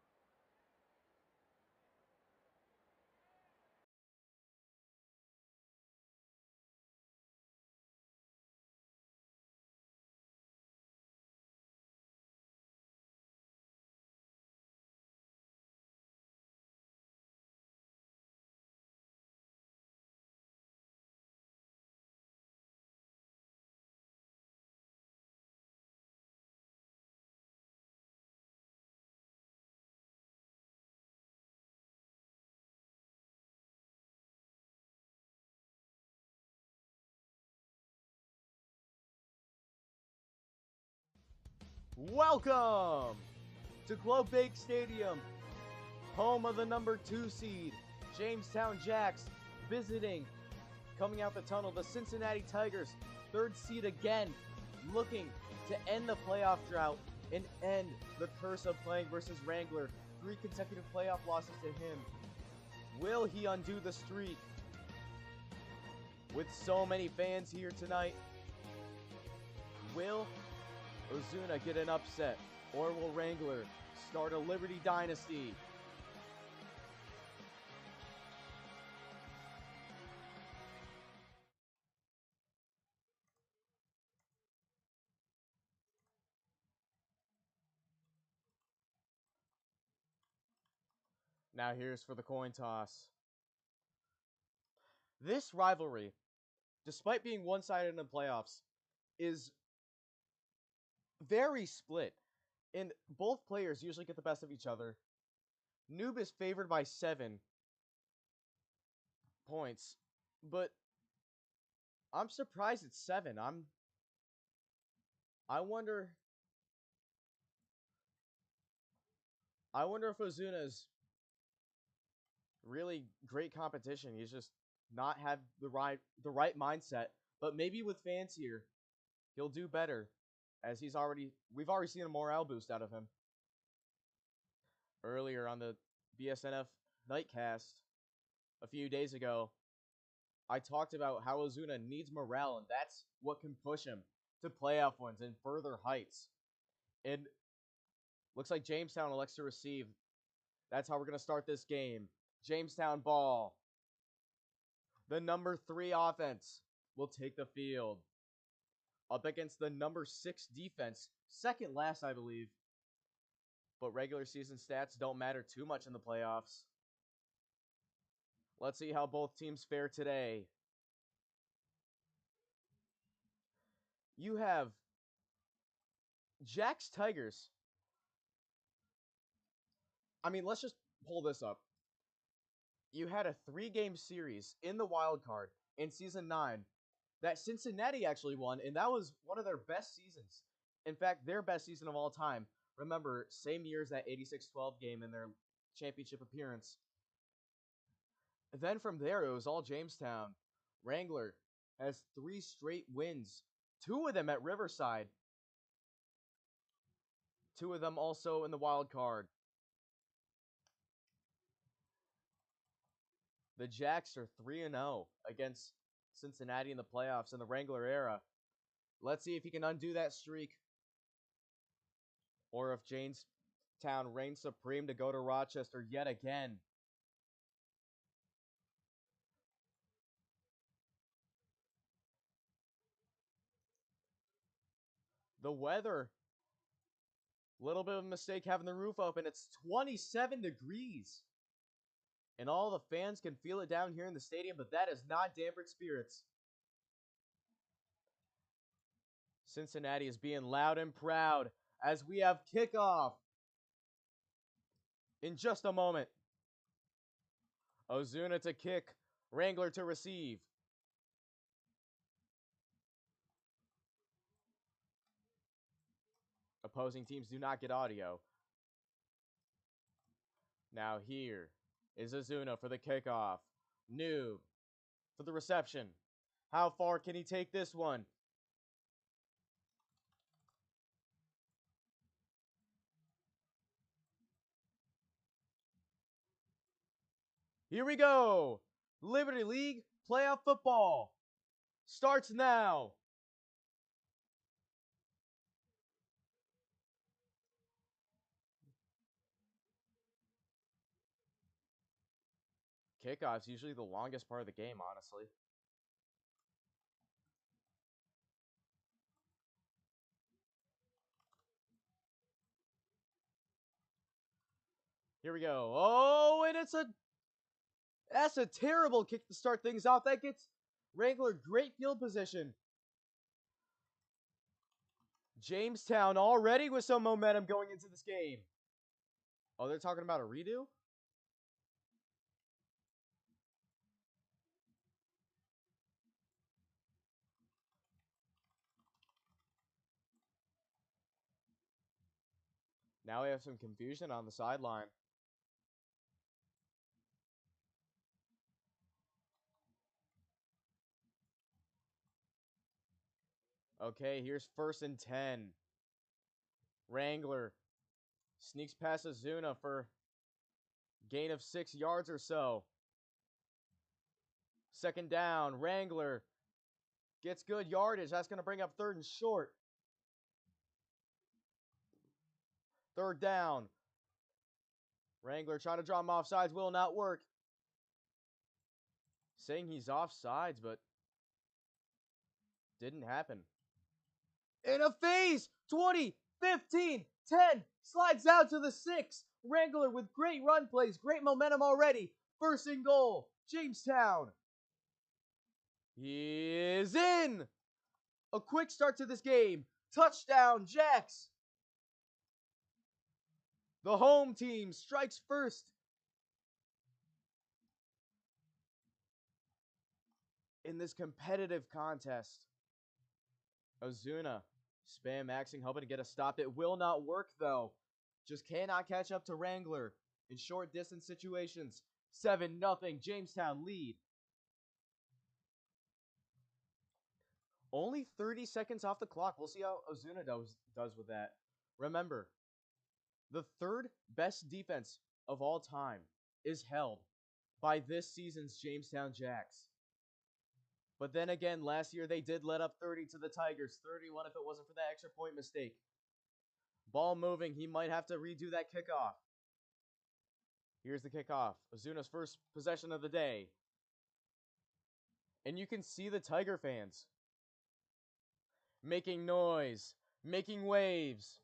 [SPEAKER 1] Welcome to Globe Bank Stadium, home of the number 2 seed, Jamestown Jacks, visiting, coming out the tunnel, the Cincinnati Tigers, 3rd seed again, looking to end the playoff drought and end the curse of playing versus Wrangler. 3 consecutive playoff losses to him. Will he undo the streak? With so many fans here tonight, will Ozuna get an upset, or will Wrangler start a Liberty dynasty? Now here's for the coin toss. This rivalry, despite being one-sided in the playoffs, is very split. And both players usually get the best of each other. Noob is favored by 7 points, but I'm surprised it's 7. I wonder if Ozuna's really great competition. He's just not have the right mindset, but maybe with fans here, he'll do better, as we've already seen a morale boost out of him. Earlier on the BSNF Nightcast a few days ago, I talked about how Ozuna needs morale, and that's what can push him to playoff wins and further heights. And looks like Jamestown elects to receive. That's how we're going to start this game. Jamestown ball. The number 3 offense will take the field up against the number 6 defense. Second last, I believe. But regular season stats don't matter too much in the playoffs. Let's see how both teams fare today. You have Jacks Tigers. I mean, let's just pull this up. You had a 3-game series in the wild card in Season 9 that Cincinnati actually won, and that was one of their best seasons. In fact, their best season of all time. Remember, same year as that 86-12 game in their championship appearance. Then from there, it was all Jamestown. Wrangler has 3 straight wins, 2 of them at Riverside. 2 of them also in the wild card. The Jacks are 3-0 against Cincinnati in the playoffs in the Wrangler era. Let's see if he can undo that streak, or if Jamestown reigns supreme to go to Rochester yet again. The weather, little bit of a mistake having the roof open. It's 27 degrees. And all the fans can feel it down here in the stadium, but that has not dampened spirits. Cincinnati is being loud and proud as we have kickoff in just a moment. Ozuna to kick, Wrangler to receive. Opposing teams do not get audio. Now here is Ozuna for the kickoff. Noob for the reception. How far can he take this one? Here we go. Liberty League playoff football starts now. Kickoff's usually the longest part of the game, honestly. Here we go. Oh, and that's a terrible kick to start things off. That gets Wrangler great field position. Jamestown already with some momentum going into this game. Oh, they're talking about a redo? Now we have some confusion on the sideline. Okay, here's 1st and 10. Wrangler sneaks past Ozuna for gain of 6 yards or so. 2nd down. Wrangler gets good yardage. That's going to bring up 3rd and short. 3rd down. Wrangler trying to draw him offsides. Will not work. Saying he's offsides, but didn't happen. In a phase! 20, 15, 10. Slides out to the 6. Wrangler with great run plays. Great momentum already. 1st and goal. Jamestown. He is in! A quick start to this game. Touchdown, Jacks! The home team strikes first in this competitive contest. Ozuna spam maxing, hoping to get a stop. It will not work, though. Just cannot catch up to Wrangler in short distance situations. 7-0, Jamestown lead. Only 30 seconds off the clock. We'll see how Ozuna does with that. Remember, the 3rd best defense of all time is held by this season's Jamestown Jacks. But then again, last year they did let up 30 to the Tigers. 31 if it wasn't for that extra point mistake. Ball moving. He might have to redo that kickoff. Here's the kickoff. Ozuna's first possession of the day. And you can see the Tiger fans making noise, making waves.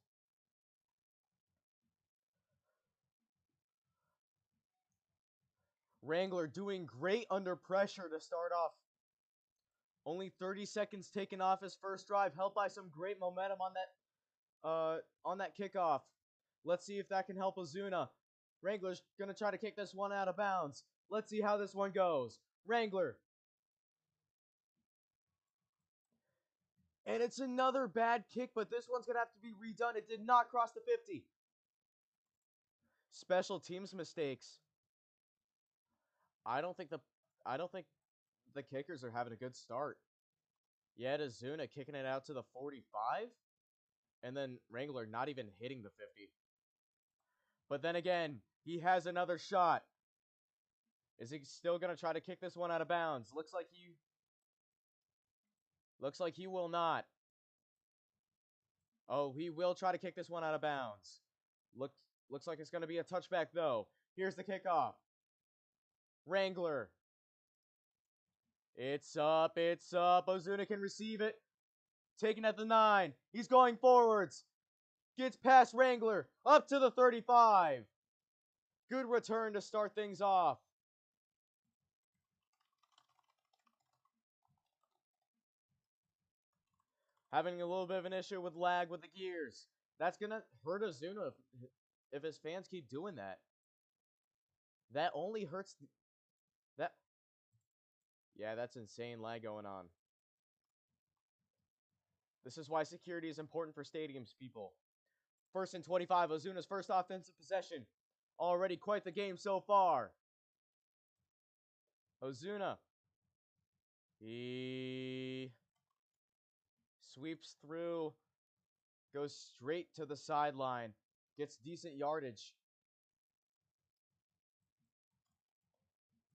[SPEAKER 1] Wrangler doing great under pressure to start off. Only 30 seconds taken off his first drive, helped by some great momentum on that kickoff. Let's see if that can help Ozuna. Wrangler's gonna try to kick this one out of bounds. Let's see how this one goes. Wrangler. And it's another bad kick, but this one's gonna have to be redone. It did not cross the 50. Special teams mistakes. I don't think the kickers are having a good start. Yet Ozuna kicking it out to the 45. And then Wrangler not even hitting the 50. But then again, he has another shot. Is he still going to try to kick this one out of bounds? Looks like he will not. Oh, he will try to kick this one out of bounds. Looks like it's going to be a touchback, though. Here's the kickoff. Wrangler. It's up. Ozuna can receive it. Taken at the 9. He's going forwards. Gets past Wrangler. Up to the 35. Good return to start things off. Having a little bit of an issue with lag with the gears. That's going to hurt Ozuna if his fans keep doing that. That only hurts... Yeah, that's insane lag going on. This is why security is important for stadiums, people. 1st and 25, Ozuna's first offensive possession. Already quite the game so far. Ozuna. He sweeps through. Goes straight to the sideline. Gets decent yardage.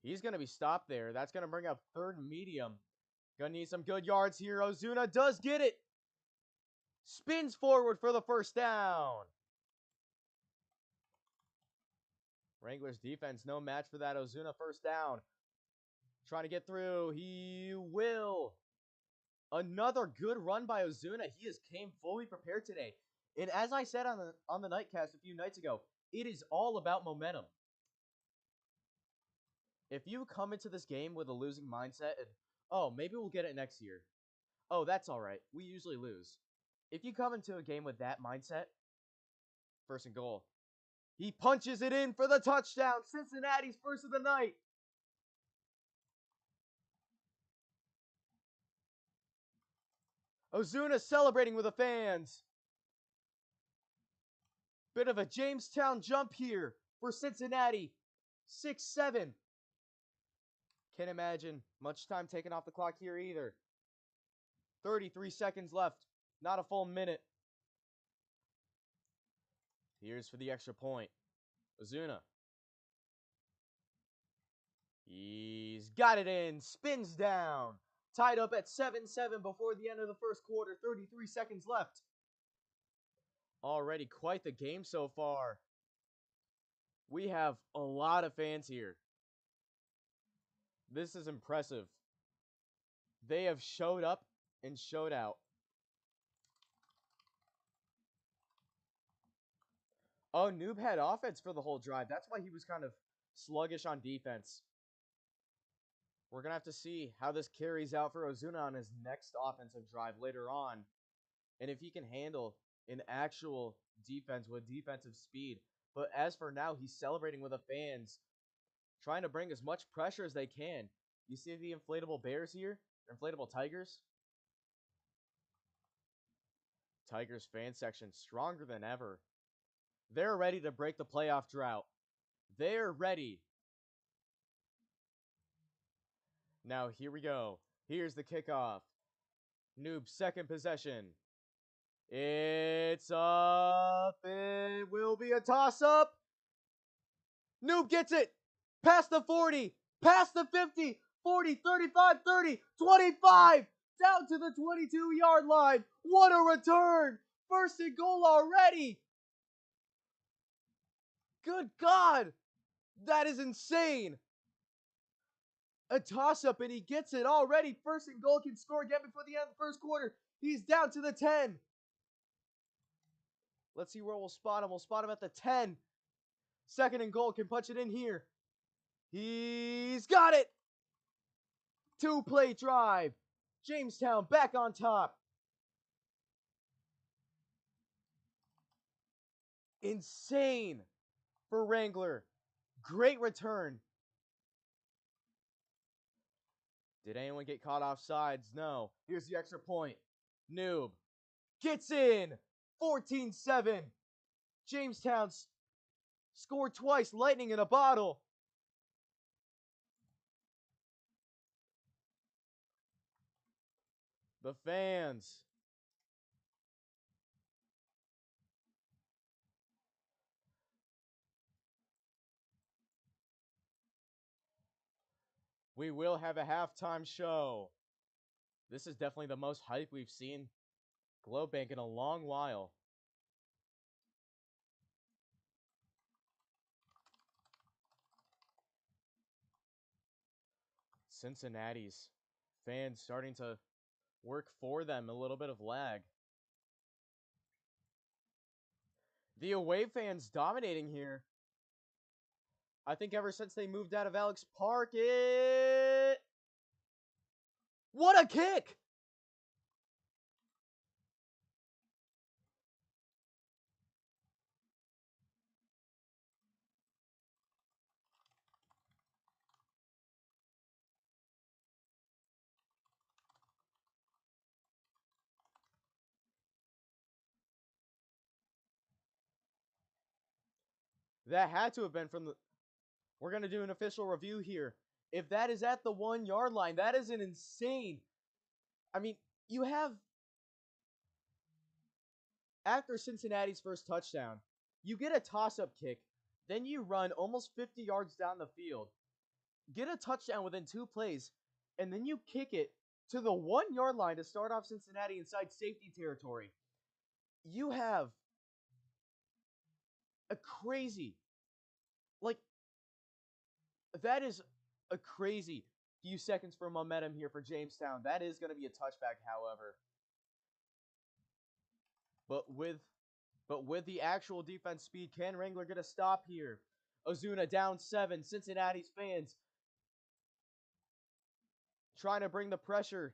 [SPEAKER 1] He's going to be stopped there. That's going to bring up 3rd and medium. Going to need some good yards here. Ozuna does get it. Spins forward for the 1st down. Wranglers defense, no match for that. Ozuna 1st down. Trying to get through. He will. Another good run by Ozuna. He has came fully prepared today. And as I said on the Nightcast a few nights ago, it is all about momentum. If you come into this game with a losing mindset and, oh, maybe we'll get it next year. Oh, that's all right. We usually lose. If you come into a game with that mindset, 1st and goal. He punches it in for the touchdown. Cincinnati's first of the night. Ozuna celebrating with the fans. Bit of a Jamestown jump here for Cincinnati. 6-7. Can't imagine much time taken off the clock here either. 33 seconds left. Not a full minute. Here's for the extra point. Ozuna. He's got it in. Spins down. Tied up at 7-7 before the end of the first quarter. 33 seconds left. Already quite the game so far. We have a lot of fans here. This is impressive. They have showed up and showed out. Oh, Noob had offense for the whole drive. That's why he was kind of sluggish on defense. We're going to have to see how this carries out for Ozuna on his next offensive drive later on. And if he can handle an actual defense with defensive speed. But as for now, he's celebrating with the fans, trying to bring as much pressure as they can. You see the inflatable bears here? Inflatable tigers? Tigers fan section stronger than ever. They're ready to break the playoff drought. They're ready. Now here we go. Here's the kickoff. Noob's second possession. It's up. It will be a toss-up. Noob gets it. Past the 40. Past the 50. 40, 35, 30, 25. Down to the 22-yard line. What a return. First and goal already. Good God. That is insane. A toss-up, and he gets it already. First and goal, can score again before the end of the first quarter. He's down to the 10. Let's see where we'll spot him. We'll spot him at the 10. Second and goal, can punch it in here. He's got it. Two-play drive. Jamestown back on top. Insane for Wrangler. Great return. Did anyone get caught off sides? No. Here's the extra point. Noob gets in. 14-7. Jamestown's scored twice. Lightning in a bottle. The fans. We will have a halftime show. This is definitely the most hype we've seen Globe Bank in a long while. Cincinnati's fans starting to work for them. A little bit of lag. The away fans dominating here. I think ever since they moved out of Alex Park, What a kick! That had to have been from the... We're going to do an official review here. If that is at the 1-yard line, that is an insane... I mean, you have... After Cincinnati's first touchdown, you get a toss-up kick, then you run almost 50 yards down the field, get a touchdown within 2 plays, and then you kick it to the 1-yard line to start off Cincinnati inside safety territory. You have a crazy, that is a crazy few seconds for momentum here for Jamestown. That is going to be a touchback, however. But with the actual defense speed, can Wrangler get a stop here? Ozuna down 7. Cincinnati's fans trying to bring the pressure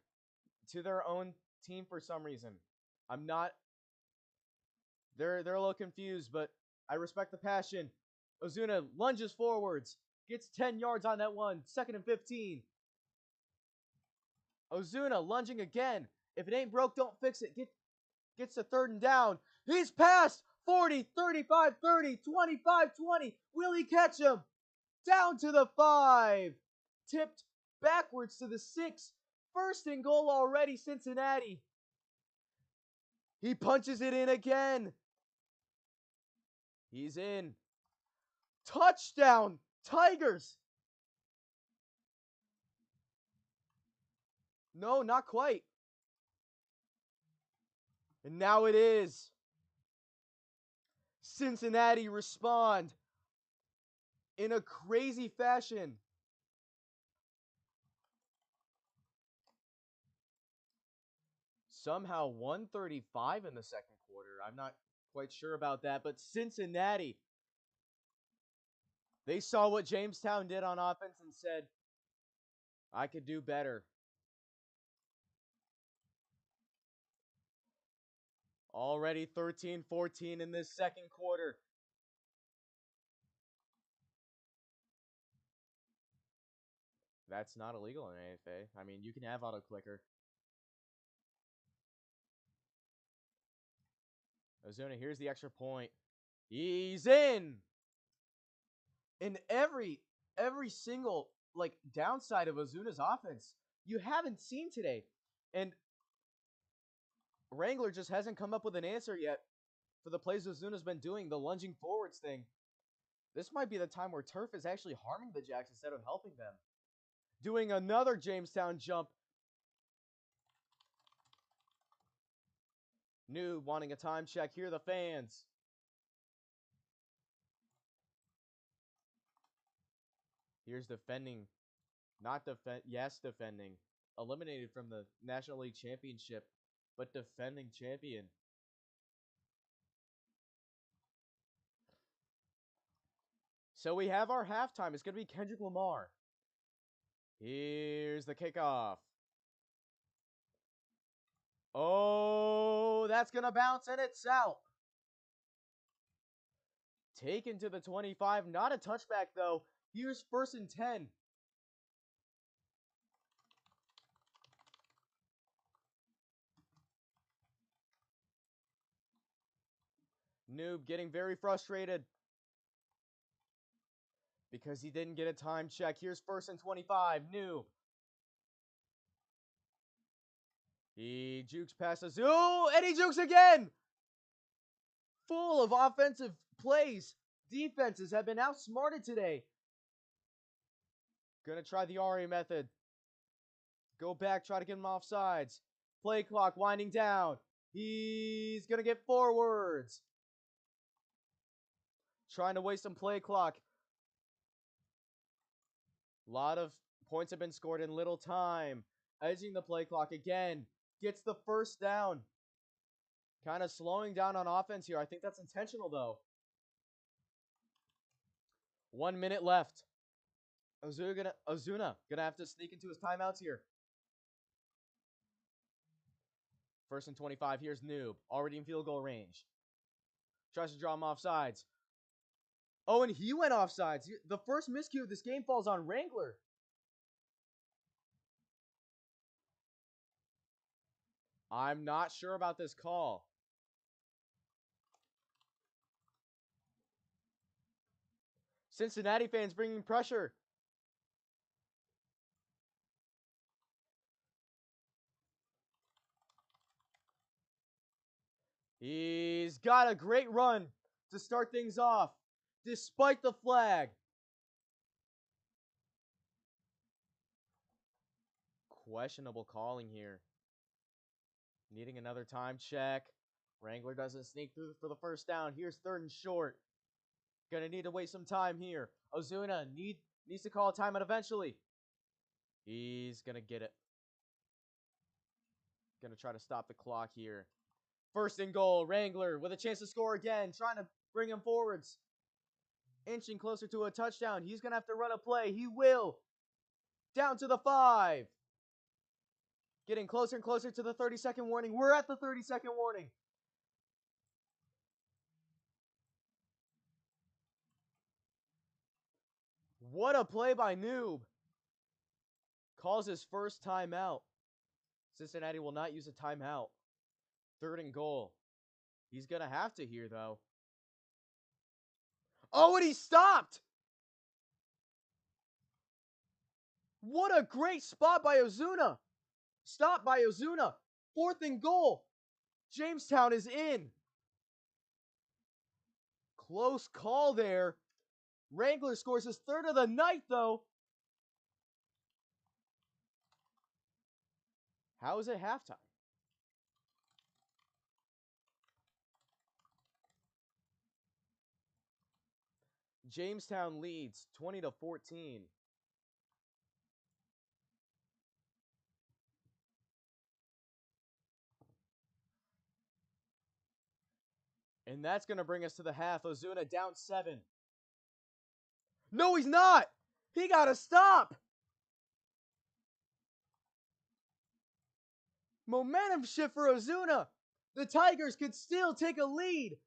[SPEAKER 1] to their own team for some reason. They're a little confused, but I respect the passion. Ozuna lunges forwards, gets 10 yards on that one. 2nd and 15. Ozuna lunging again. If it ain't broke, don't fix it. Gets to 3rd and down. He's passed. 40, 35, 30, 25, 20. Will he catch him? Down to the 5. Tipped backwards to the 6. First and goal already, Cincinnati. He punches it in again. He's in. Touchdown, Tigers. No, not quite. And now it is. Cincinnati respond in a crazy fashion. Somehow 135 in the second quarter. I'm not quite sure about that, but Cincinnati, they saw what Jamestown did on offense and said, I could do better. Already 13-14 in this second quarter. That's not illegal in AFA. I mean, you can have auto clicker. Ozuna, here's the extra point. He's in. And every single downside of Ozuna's offense you haven't seen today. And Wrangler just hasn't come up with an answer yet for the plays Ozuna's been doing, the lunging forwards thing. This might be the time where turf is actually harming the Jacks instead of helping them. Doing another Jamestown jump. Noob wanting a time check. Here are the fans. Here's defending. Not defend. Yes, defending. Eliminated from the National League Championship, but defending champion. So we have our halftime. It's going to be Kendrick Lamar. Here's the kickoff. Oh, that's going to bounce, and it's out. Taken to the 25. Not a touchback, though. Here's 1st and 10. Noob getting very frustrated because he didn't get a time check. Here's 1st and 25. Noob. He jukes past us. Ooh, and he jukes again. Full of offensive plays. Defenses have been outsmarted today. Gonna try the RA method. Go back, try to get him off sides. Play clock winding down. He's gonna get forwards. Trying to waste some play clock. A lot of points have been scored in little time. Edging the play clock again. Gets the 1st down. Kind of slowing down on offense here. I think that's intentional, though. 1 minute left. Ozuna gonna have to sneak into his timeouts here. 1st and 25. Here's Noob. Already in field goal range. Tries to draw him off sides. Oh, and he went off sides. The first miscue of this game falls on Wrangler. I'm not sure about this call. Cincinnati fans bringing pressure. He's got a great run to start things off, despite the flag. Questionable calling here. Needing another time check. Wrangler doesn't sneak through for the 1st down. Here's 3rd and short. Gonna need to waste some time here. Ozuna needs to call a timeout eventually. He's gonna get it. Gonna try to stop the clock here. 1st and goal. Wrangler with a chance to score again. Trying to bring him forwards. Inching closer to a touchdown. He's gonna have to run a play. He will. Down to the 5. Getting closer and closer to the 30-second warning. We're at the 30-second warning. What a play by Noob. Calls his 1st timeout. Cincinnati will not use a timeout. 3rd and goal. He's going to have to here, though. Oh, and he stopped! What a great spot by Ozuna! Stop by Ozuna! 4th and goal! Jamestown is in! Close call there. Wrangler scores his 3rd of the night, though. How is it halftime? Jamestown leads 20-14. And that's going to bring us to the half. Ozuna down 7. No, he's not! He got to stop! Momentum shift for Ozuna. The Tigers could still take a lead.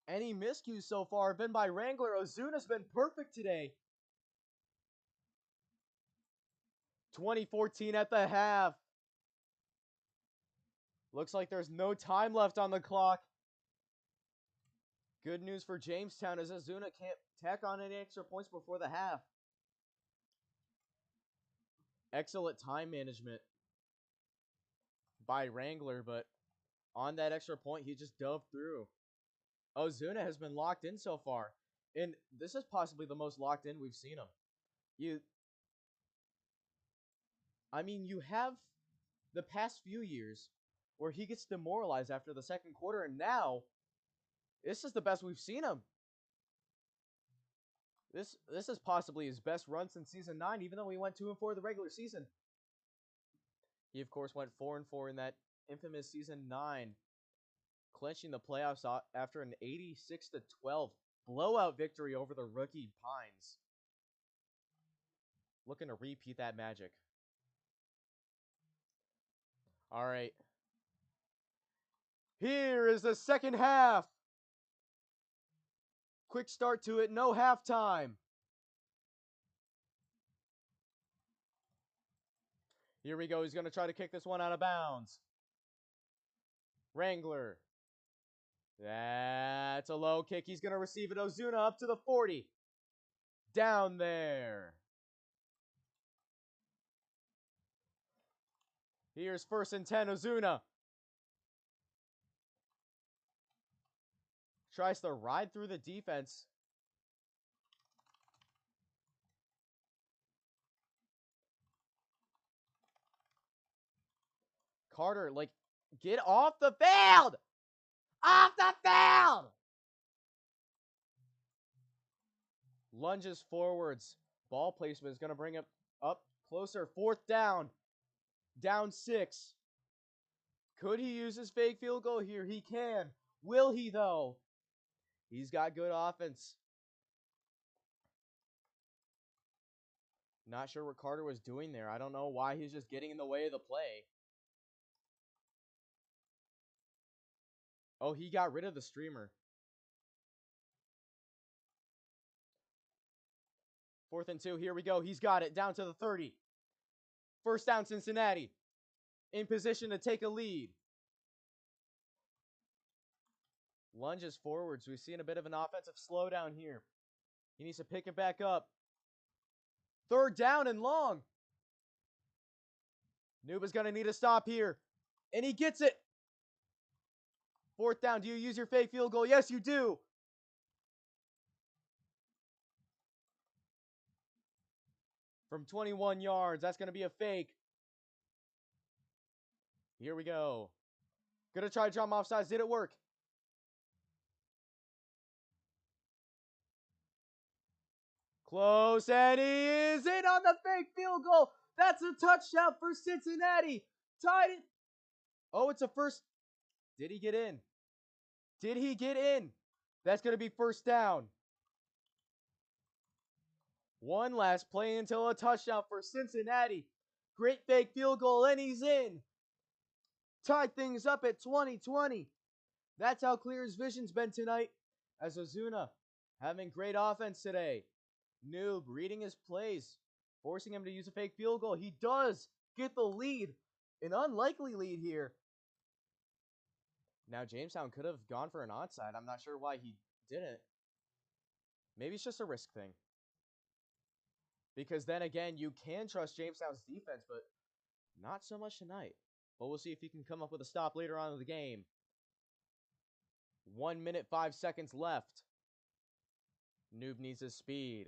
[SPEAKER 1] Any miscues so far have been by Wrangler. Ozuna's been perfect today. 20-14 at the half. Looks like there's no time left on the clock. Good news for Jamestown as Ozuna can't tack on any extra points before the half. Excellent time management by Wrangler, but on that extra point, he just dove through. Ozuna has been locked in so far, and this is possibly the most locked in we've seen him. You have the past few years where he gets demoralized after the second quarter, and now this is the best we've seen him. This is possibly his best run since season 9, even though he went 2-4 the regular season. He of course went 4-4 in that infamous season 9, clinching the playoffs after an 86-12 blowout victory over the rookie Pines. Looking to repeat that magic. All right. Here is the second half. Quick start to it, no halftime. Here we go. He's going to try to kick this one out of bounds. Wrangler. That's a low kick. He's going to receive it. Ozuna up to the 40. Down there. Here's 1st and 10. Ozuna tries to ride through the defense. Carter, get off the field! Off the field! Lunges forwards. Ball placement is going to bring it up closer. 4th down. Down 6. Could he use his fake field goal here? He can. Will he, though? He's got good offense. Not sure what Carter was doing there. I don't know why he's just getting in the way of the play. Oh, he got rid of the streamer. 4th and 2. Here we go. He's got it. Down to the 30. 1st down, Cincinnati. In position to take a lead. Lunges forwards. We've seen a bit of an offensive slowdown here. He needs to pick it back up. 3rd down and long. Nuba's going to need a stop here. And he gets it. 4th down. Do you use your fake field goal? Yes, you do. From 21 yards. That's going to be a fake. Here we go. Gonna try to drum offsides. Did it work? Close, and he is in on the fake field goal. That's a touchdown for Cincinnati. Tied it. Oh, it's a first. Did he get in? Did he get in? That's going to be 1st down. One last play until a touchdown for Cincinnati. Great fake field goal, and he's in. Tied things up at 20-20. That's how clear his vision's been tonight, as Ozuna having great offense today. Noob reading his plays, forcing him to use a fake field goal. He does get the lead, an unlikely lead here. Now, Jamestown could have gone for an onside. I'm not sure why he didn't. Maybe it's just a risk thing. Because then again, you can trust Jamestown's defense, but not so much tonight. But we'll see if he can come up with a stop later on in the game. 1 minute, 5 seconds left. Noob needs his speed.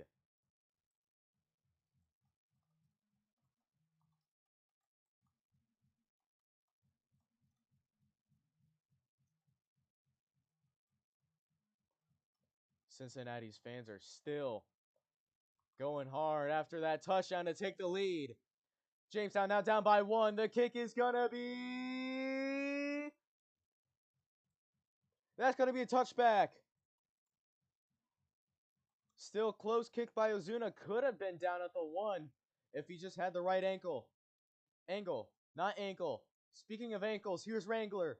[SPEAKER 1] Cincinnati's fans are still going hard after that touchdown to take the lead. Jamestown now down by 1. The kick is going to be... That's going to be a touchback. Still close kick by Ozuna. Could have been down at the 1 if he just had the right ankle. Angle, not ankle. Speaking of ankles, here's Wrangler.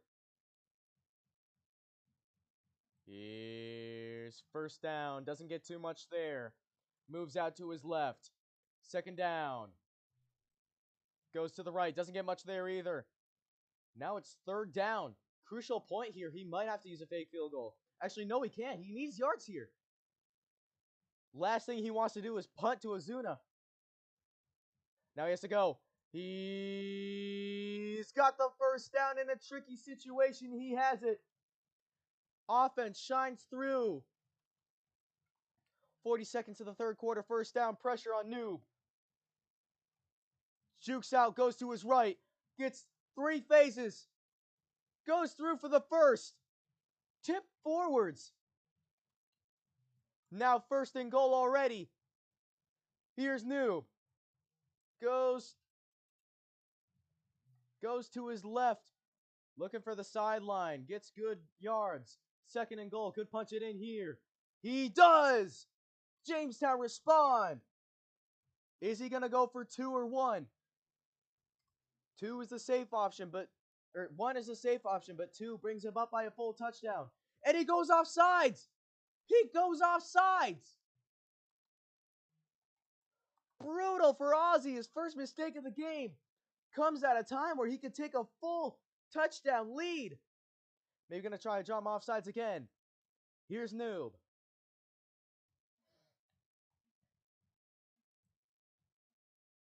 [SPEAKER 1] Here's first down. Doesn't get too much there. Moves out to his left. Second down. Goes to the right. Doesn't get much there either. Now it's third down. Crucial point here. He might have to use a fake field goal. Actually, no, he can't. He needs yards here. Last thing he wants to do is punt to Ozuna. Now he has to go. He's got the first down in a tricky situation. He has it. Offense shines through. 40 seconds to the third quarter. First down. Pressure on Noob. Jukes out. Goes to his right. Gets 3 phases. Goes through for the first. Tip forwards. Now first and goal already. Here's Noob. Goes to his left. Looking for the sideline. Gets good yards. Second and goal. Could punch it in here. He does! Jamestown respond. Is he going to go for 2 or 1? 2 is the safe option, but... 1 is a safe option, but 2 brings him up by a full touchdown. And he goes off sides! He goes off sides! Brutal for Ozzy. His first mistake of the game comes at a time where he could take a full touchdown lead. Maybe going to try to draw him off sides again. Here's Noob.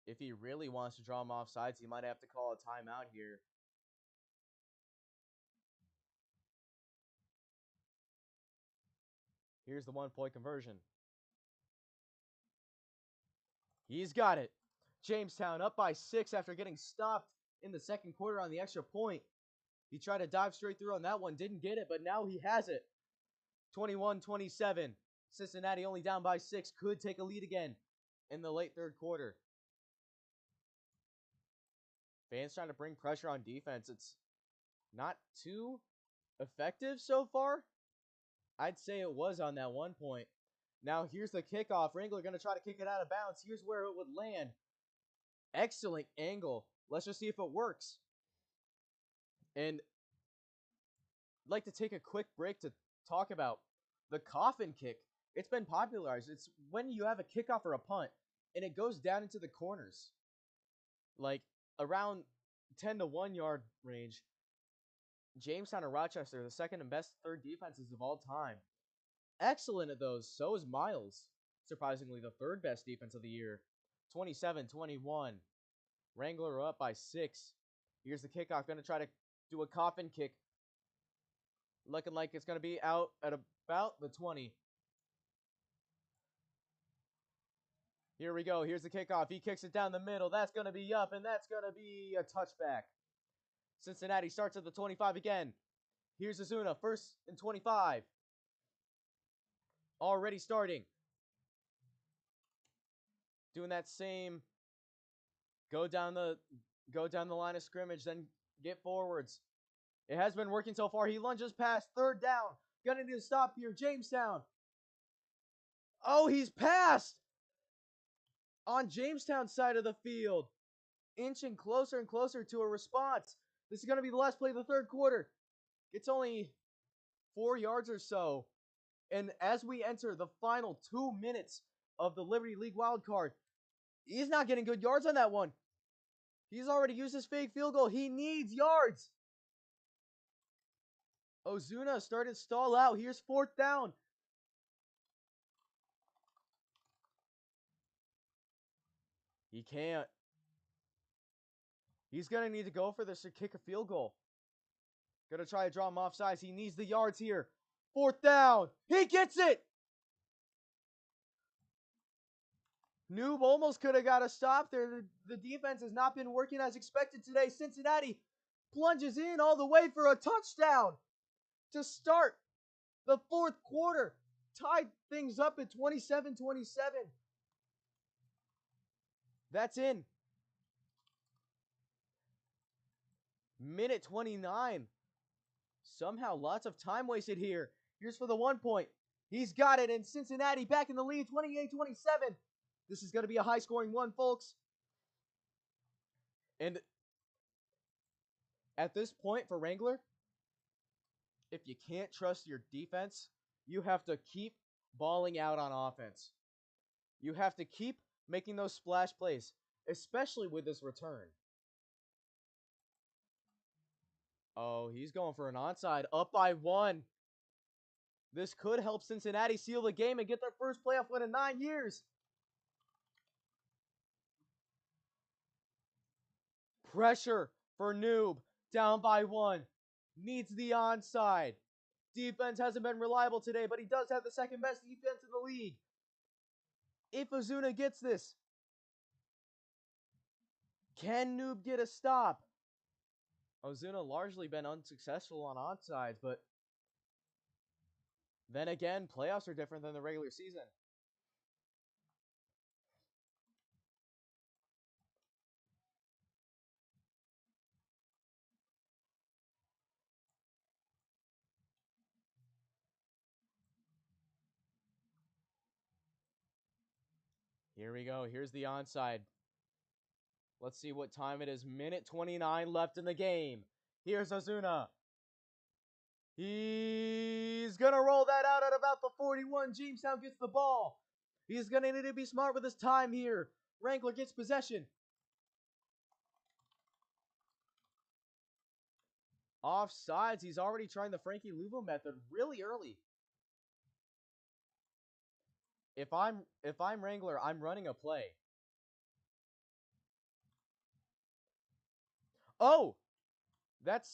[SPEAKER 1] If he really wants to draw him off sides, he might have to call a timeout here. Here's the 1-point conversion. He's got it. Jamestown up by 6 after getting stopped in the second quarter on the extra point. He tried to dive straight through on that one. Didn't get it, but now he has it. 21-27. Cincinnati only down by 6. Could take a lead again in the late third quarter. Fans trying to bring pressure on defense. It's not too effective so far. I'd say it was on that one point. Now here's the kickoff. Wrangler going to try to kick it out of bounds. Here's where it would land. Excellent angle. Let's just see if it works. And I'd like to take a quick break to talk about the coffin kick. It's been popularized. It's when you have a kickoff or a punt and it goes down into the corners. Like around 10 to 1 yard range. Jamestown and Rochester, the second and best third defenses of all time. Excellent at those. So is Miles. Surprisingly, the third best defense of the year. 27-21. Wrangler up by 6. Here's the kickoff. Going to try to do a coffin kick. Looking like it's going to be out at about the 20. Here we go. Here's the kickoff. He kicks it down the middle. That's going to be up, and that's going to be a touchback. Cincinnati starts at the 25 again. Here's Ozuna. First and 25. Already starting. Doing that same go down the line of scrimmage, then get forwards. It has been working so far. He lunges past. Third down. Gonna need to stop here. Jamestown. Oh, he's passed. On Jamestown's side of the field. Inching closer and closer to a response. This is going to be the last play of the third quarter. It's only 4 yards or so. And as we enter the final 2 minutes of the Liberty League wild card, he's not getting good yards on that one. He's already used his fake field goal. He needs yards. Ozuna started stall out. Here's 4th down. He can't. He's going to need to go for this to kick a field goal. Going to try to draw him off sides. He needs the yards here. 4th down. He gets it. Noob almost could have got a stop there. The defense has not been working as expected today. Cincinnati plunges in all the way for a touchdown to start the 4th quarter. Tied things up at 27-27. That's in. Minute 29. Somehow lots of time wasted here. Here's for the 1 point. He's got it, and Cincinnati back in the lead, 28-27. This is going to be a high-scoring one, folks. And at this point for Wrangler, if you can't trust your defense, you have to keep balling out on offense. You have to keep making those splash plays, especially with this return. Oh, he's going for an onside, up by 1. This could help Cincinnati seal the game and get their first playoff win in 9 years. Pressure for Noob, down by 1. Needs the onside. Defense hasn't been reliable today, but he does have the second best defense in the league. If Ozuna gets this, can Noob get a stop? Ozuna largely been unsuccessful on onsides, but then again, playoffs are different than the regular season. Here we go. Here's the onside. Let's see what time it is. Minute 29 left in the game. Here's Ozuna. He's going to roll that out at about the 41. Jamestown gets the ball. He's going to need to be smart with his time here. Wrangler gets possession. Offsides. He's already trying the Frankie Luvo method really early. If I'm Wrangler, I'm running a play. Oh! That's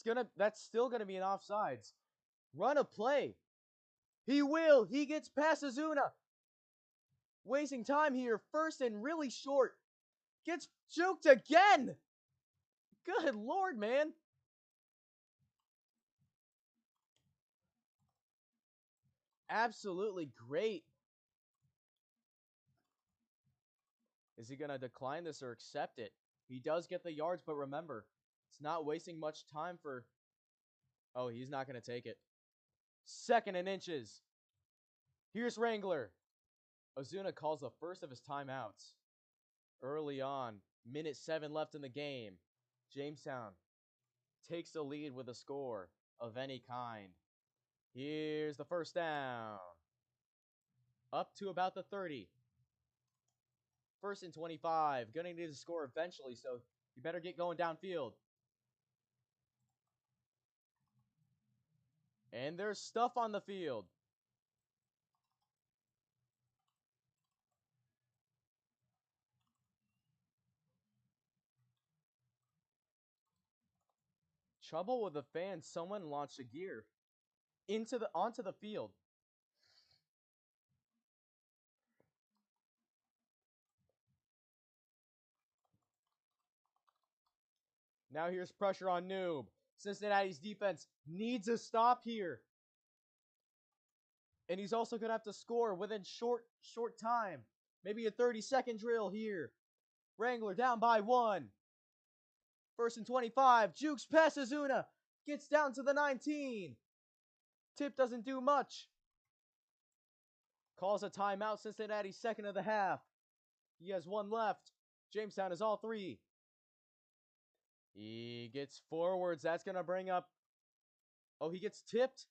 [SPEAKER 1] still gonna be an offsides. Run a play. He will. He gets past Ozuna. Wasting time here. First and really short. Gets juked again. Good Lord, man. Absolutely great. Is he gonna decline this or accept it? He does get the yards, but remember, it's not wasting much time for... Oh, he's not gonna take it. 2nd and inches. Here's Wrangler. Ozuna calls the first of his timeouts. Early on, minute 7 left in the game. Jamestown takes the lead with a score of any kind. Here's the 1st down. Up to about the 30. 1st and 25. Gonna need to score eventually, so you better get going downfield. And there's stuff on the field. Trouble with the fans. Someone launched a gear onto the field. Now here's pressure on Noob. Cincinnati's defense needs a stop here. And he's also going to have to score within short time. Maybe a 30-second drill here. Wrangler down by 1. 1st and 25. Jukes past Ozuna. Gets down to the 19. Tip doesn't do much. Calls a timeout. Cincinnati's 2nd of the half. He has 1 left. Jamestown is all 3. He gets forwards. That's going to bring up... Oh, he gets tipped.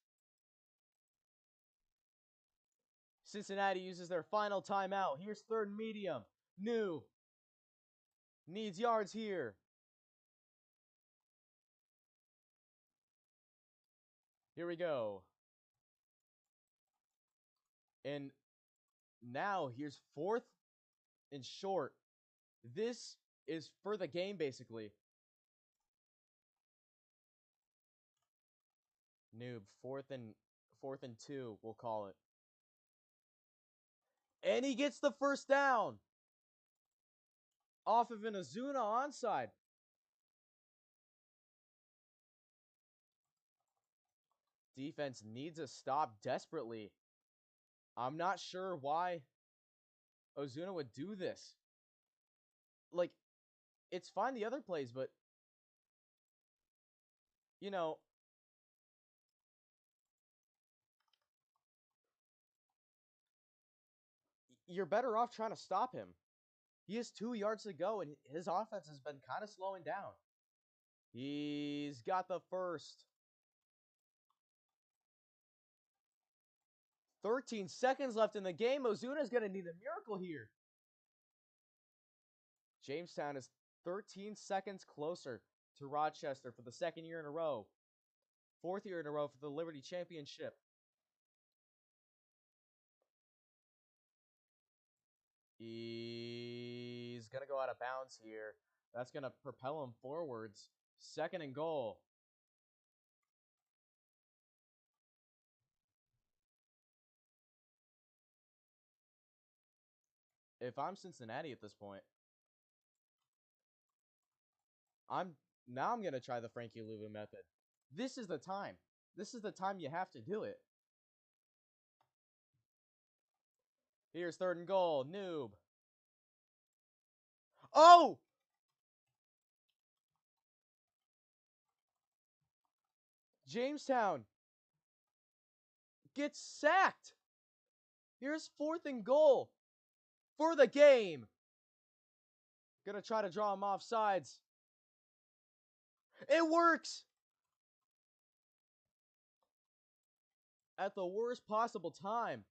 [SPEAKER 1] Cincinnati uses their final timeout. Here's 3rd and medium. New. Needs yards here. Here we go. And now here's 4th and short. This is for the game, basically. Noob, 4th and 2, we'll call it. And he gets the first down off of an Ozuna onside. Defense needs a stop desperately. I'm not sure why Ozuna would do this. Like, it's fine the other plays, but, you know, you're better off trying to stop him. He has 2 yards to go, and his offense has been kind of slowing down. He's got the first. 13 seconds left in the game. Ozuna's going to need a miracle here. Jamestown is 13 seconds closer to Rochester for the 2nd year in a row. 4th year in a row for the Liberty Championship. He's going to go out of bounds here. That's going to propel him forwards. 2nd and goal. If I'm Cincinnati at this point, I'm going to try the Frankie Louvu method. This is the time. This is the time you have to do it. Here's 3rd and goal. Noob. Oh! Jamestown gets sacked. Here's 4th and goal for the game. Gonna try to draw him off sides. It works! At the worst possible time.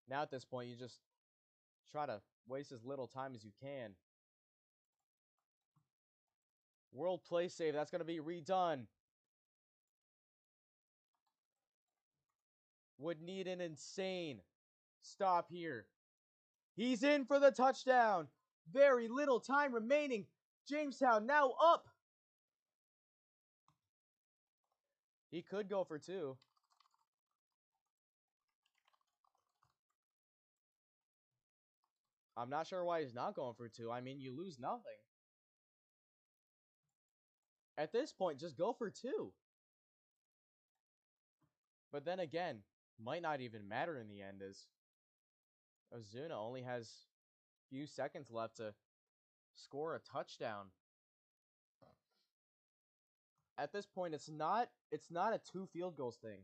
[SPEAKER 1] Now at this point, you just try to waste as little time as you can. World play save. That's going to be redone. Would need an insane stop here. He's in for the touchdown. Very little time remaining. Jamestown now up. He could go for 2. I'm not sure why he's not going for 2. I mean, you lose nothing. At this point, just go for 2. But then again, might not even matter in the end, as Ozuna only has a few seconds left to score a touchdown. At this point, it's not a 2 field goals thing.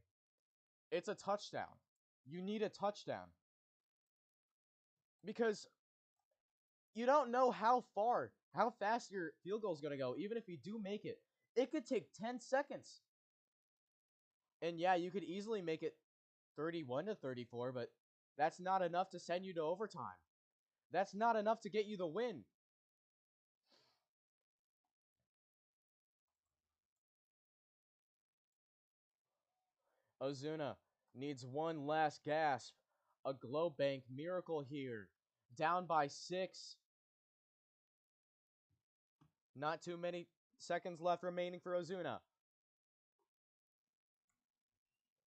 [SPEAKER 1] It's a touchdown. You need a touchdown. Because you don't know how fast your field goal is going to go. Even if you do make it, it could take 10 seconds. And yeah, you could easily make it 31-34, but that's not enough to send you to overtime. That's not enough to get you the win. Ozuna needs one last gasp. A glow bank miracle here. Down by 6. Not too many seconds left remaining for Ozuna.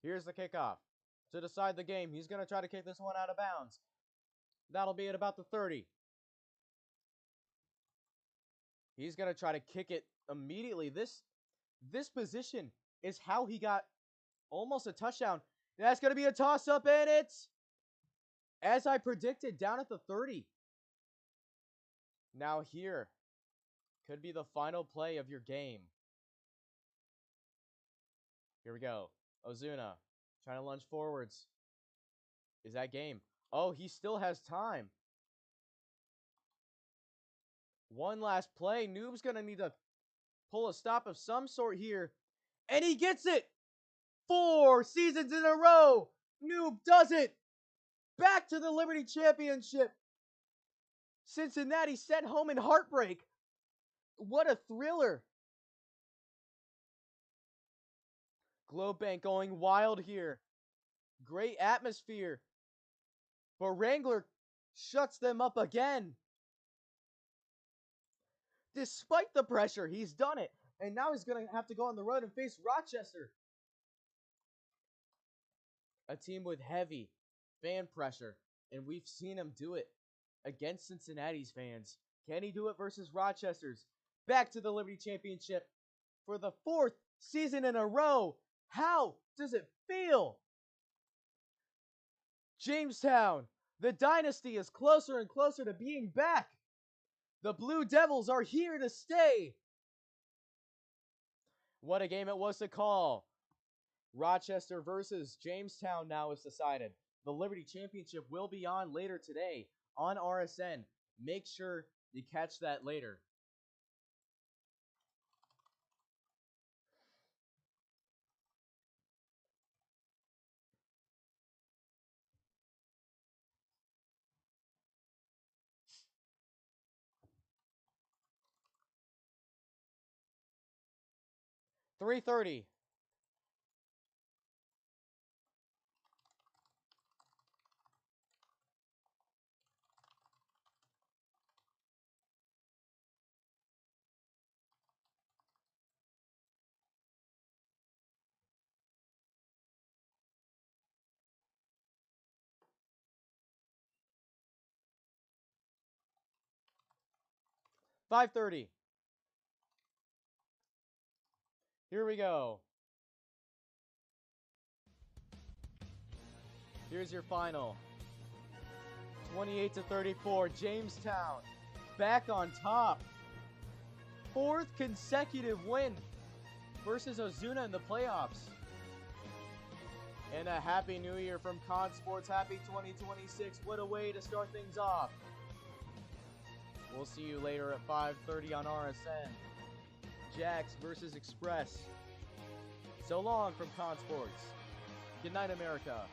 [SPEAKER 1] Here's the kickoff. To decide the game, he's going to try to kick this one out of bounds. That'll be at about the 30. He's going to try to kick it immediately. This position is how he got almost a touchdown. That's going to be a toss-up, and it's, as I predicted, down at the 30. Now here could be the final play of your game. Here we go. Ozuna trying to lunge forwards. Is that game? Oh, he still has time. One last play. Noob's going to need to pull a stop of some sort here. And he gets it! 4 seasons in a row! Noob does it! Back to the Liberty Championship! Cincinnati sent home in heartbreak. What a thriller! Globe Bank going wild here. Great atmosphere. But Wrangler shuts them up again. Despite the pressure, he's done it. And now he's going to have to go on the road and face Rochester. A team with heavy fan pressure. And we've seen him do it against Cincinnati's fans. Can he do it versus Rochester's? Back to the Liberty Championship for the 4th season in a row. How does it feel? Jamestown, the dynasty is closer and closer to being back. The Blue Devils are here to stay. What a game it was to call. Rochester versus Jamestown now is decided. The Liberty Championship will be on later today on RSN. Make sure you catch that later. $3:30. $5:30. Here we go. Here's your final. 28-34. Jamestown back on top. 4th consecutive win versus Ozuna in the playoffs. And a happy new year from Con Sports. Happy 2026. What a way to start things off. We'll see you later at 5:30 on RSN. Jacks versus Express. So long from Con Sports. Good night, America.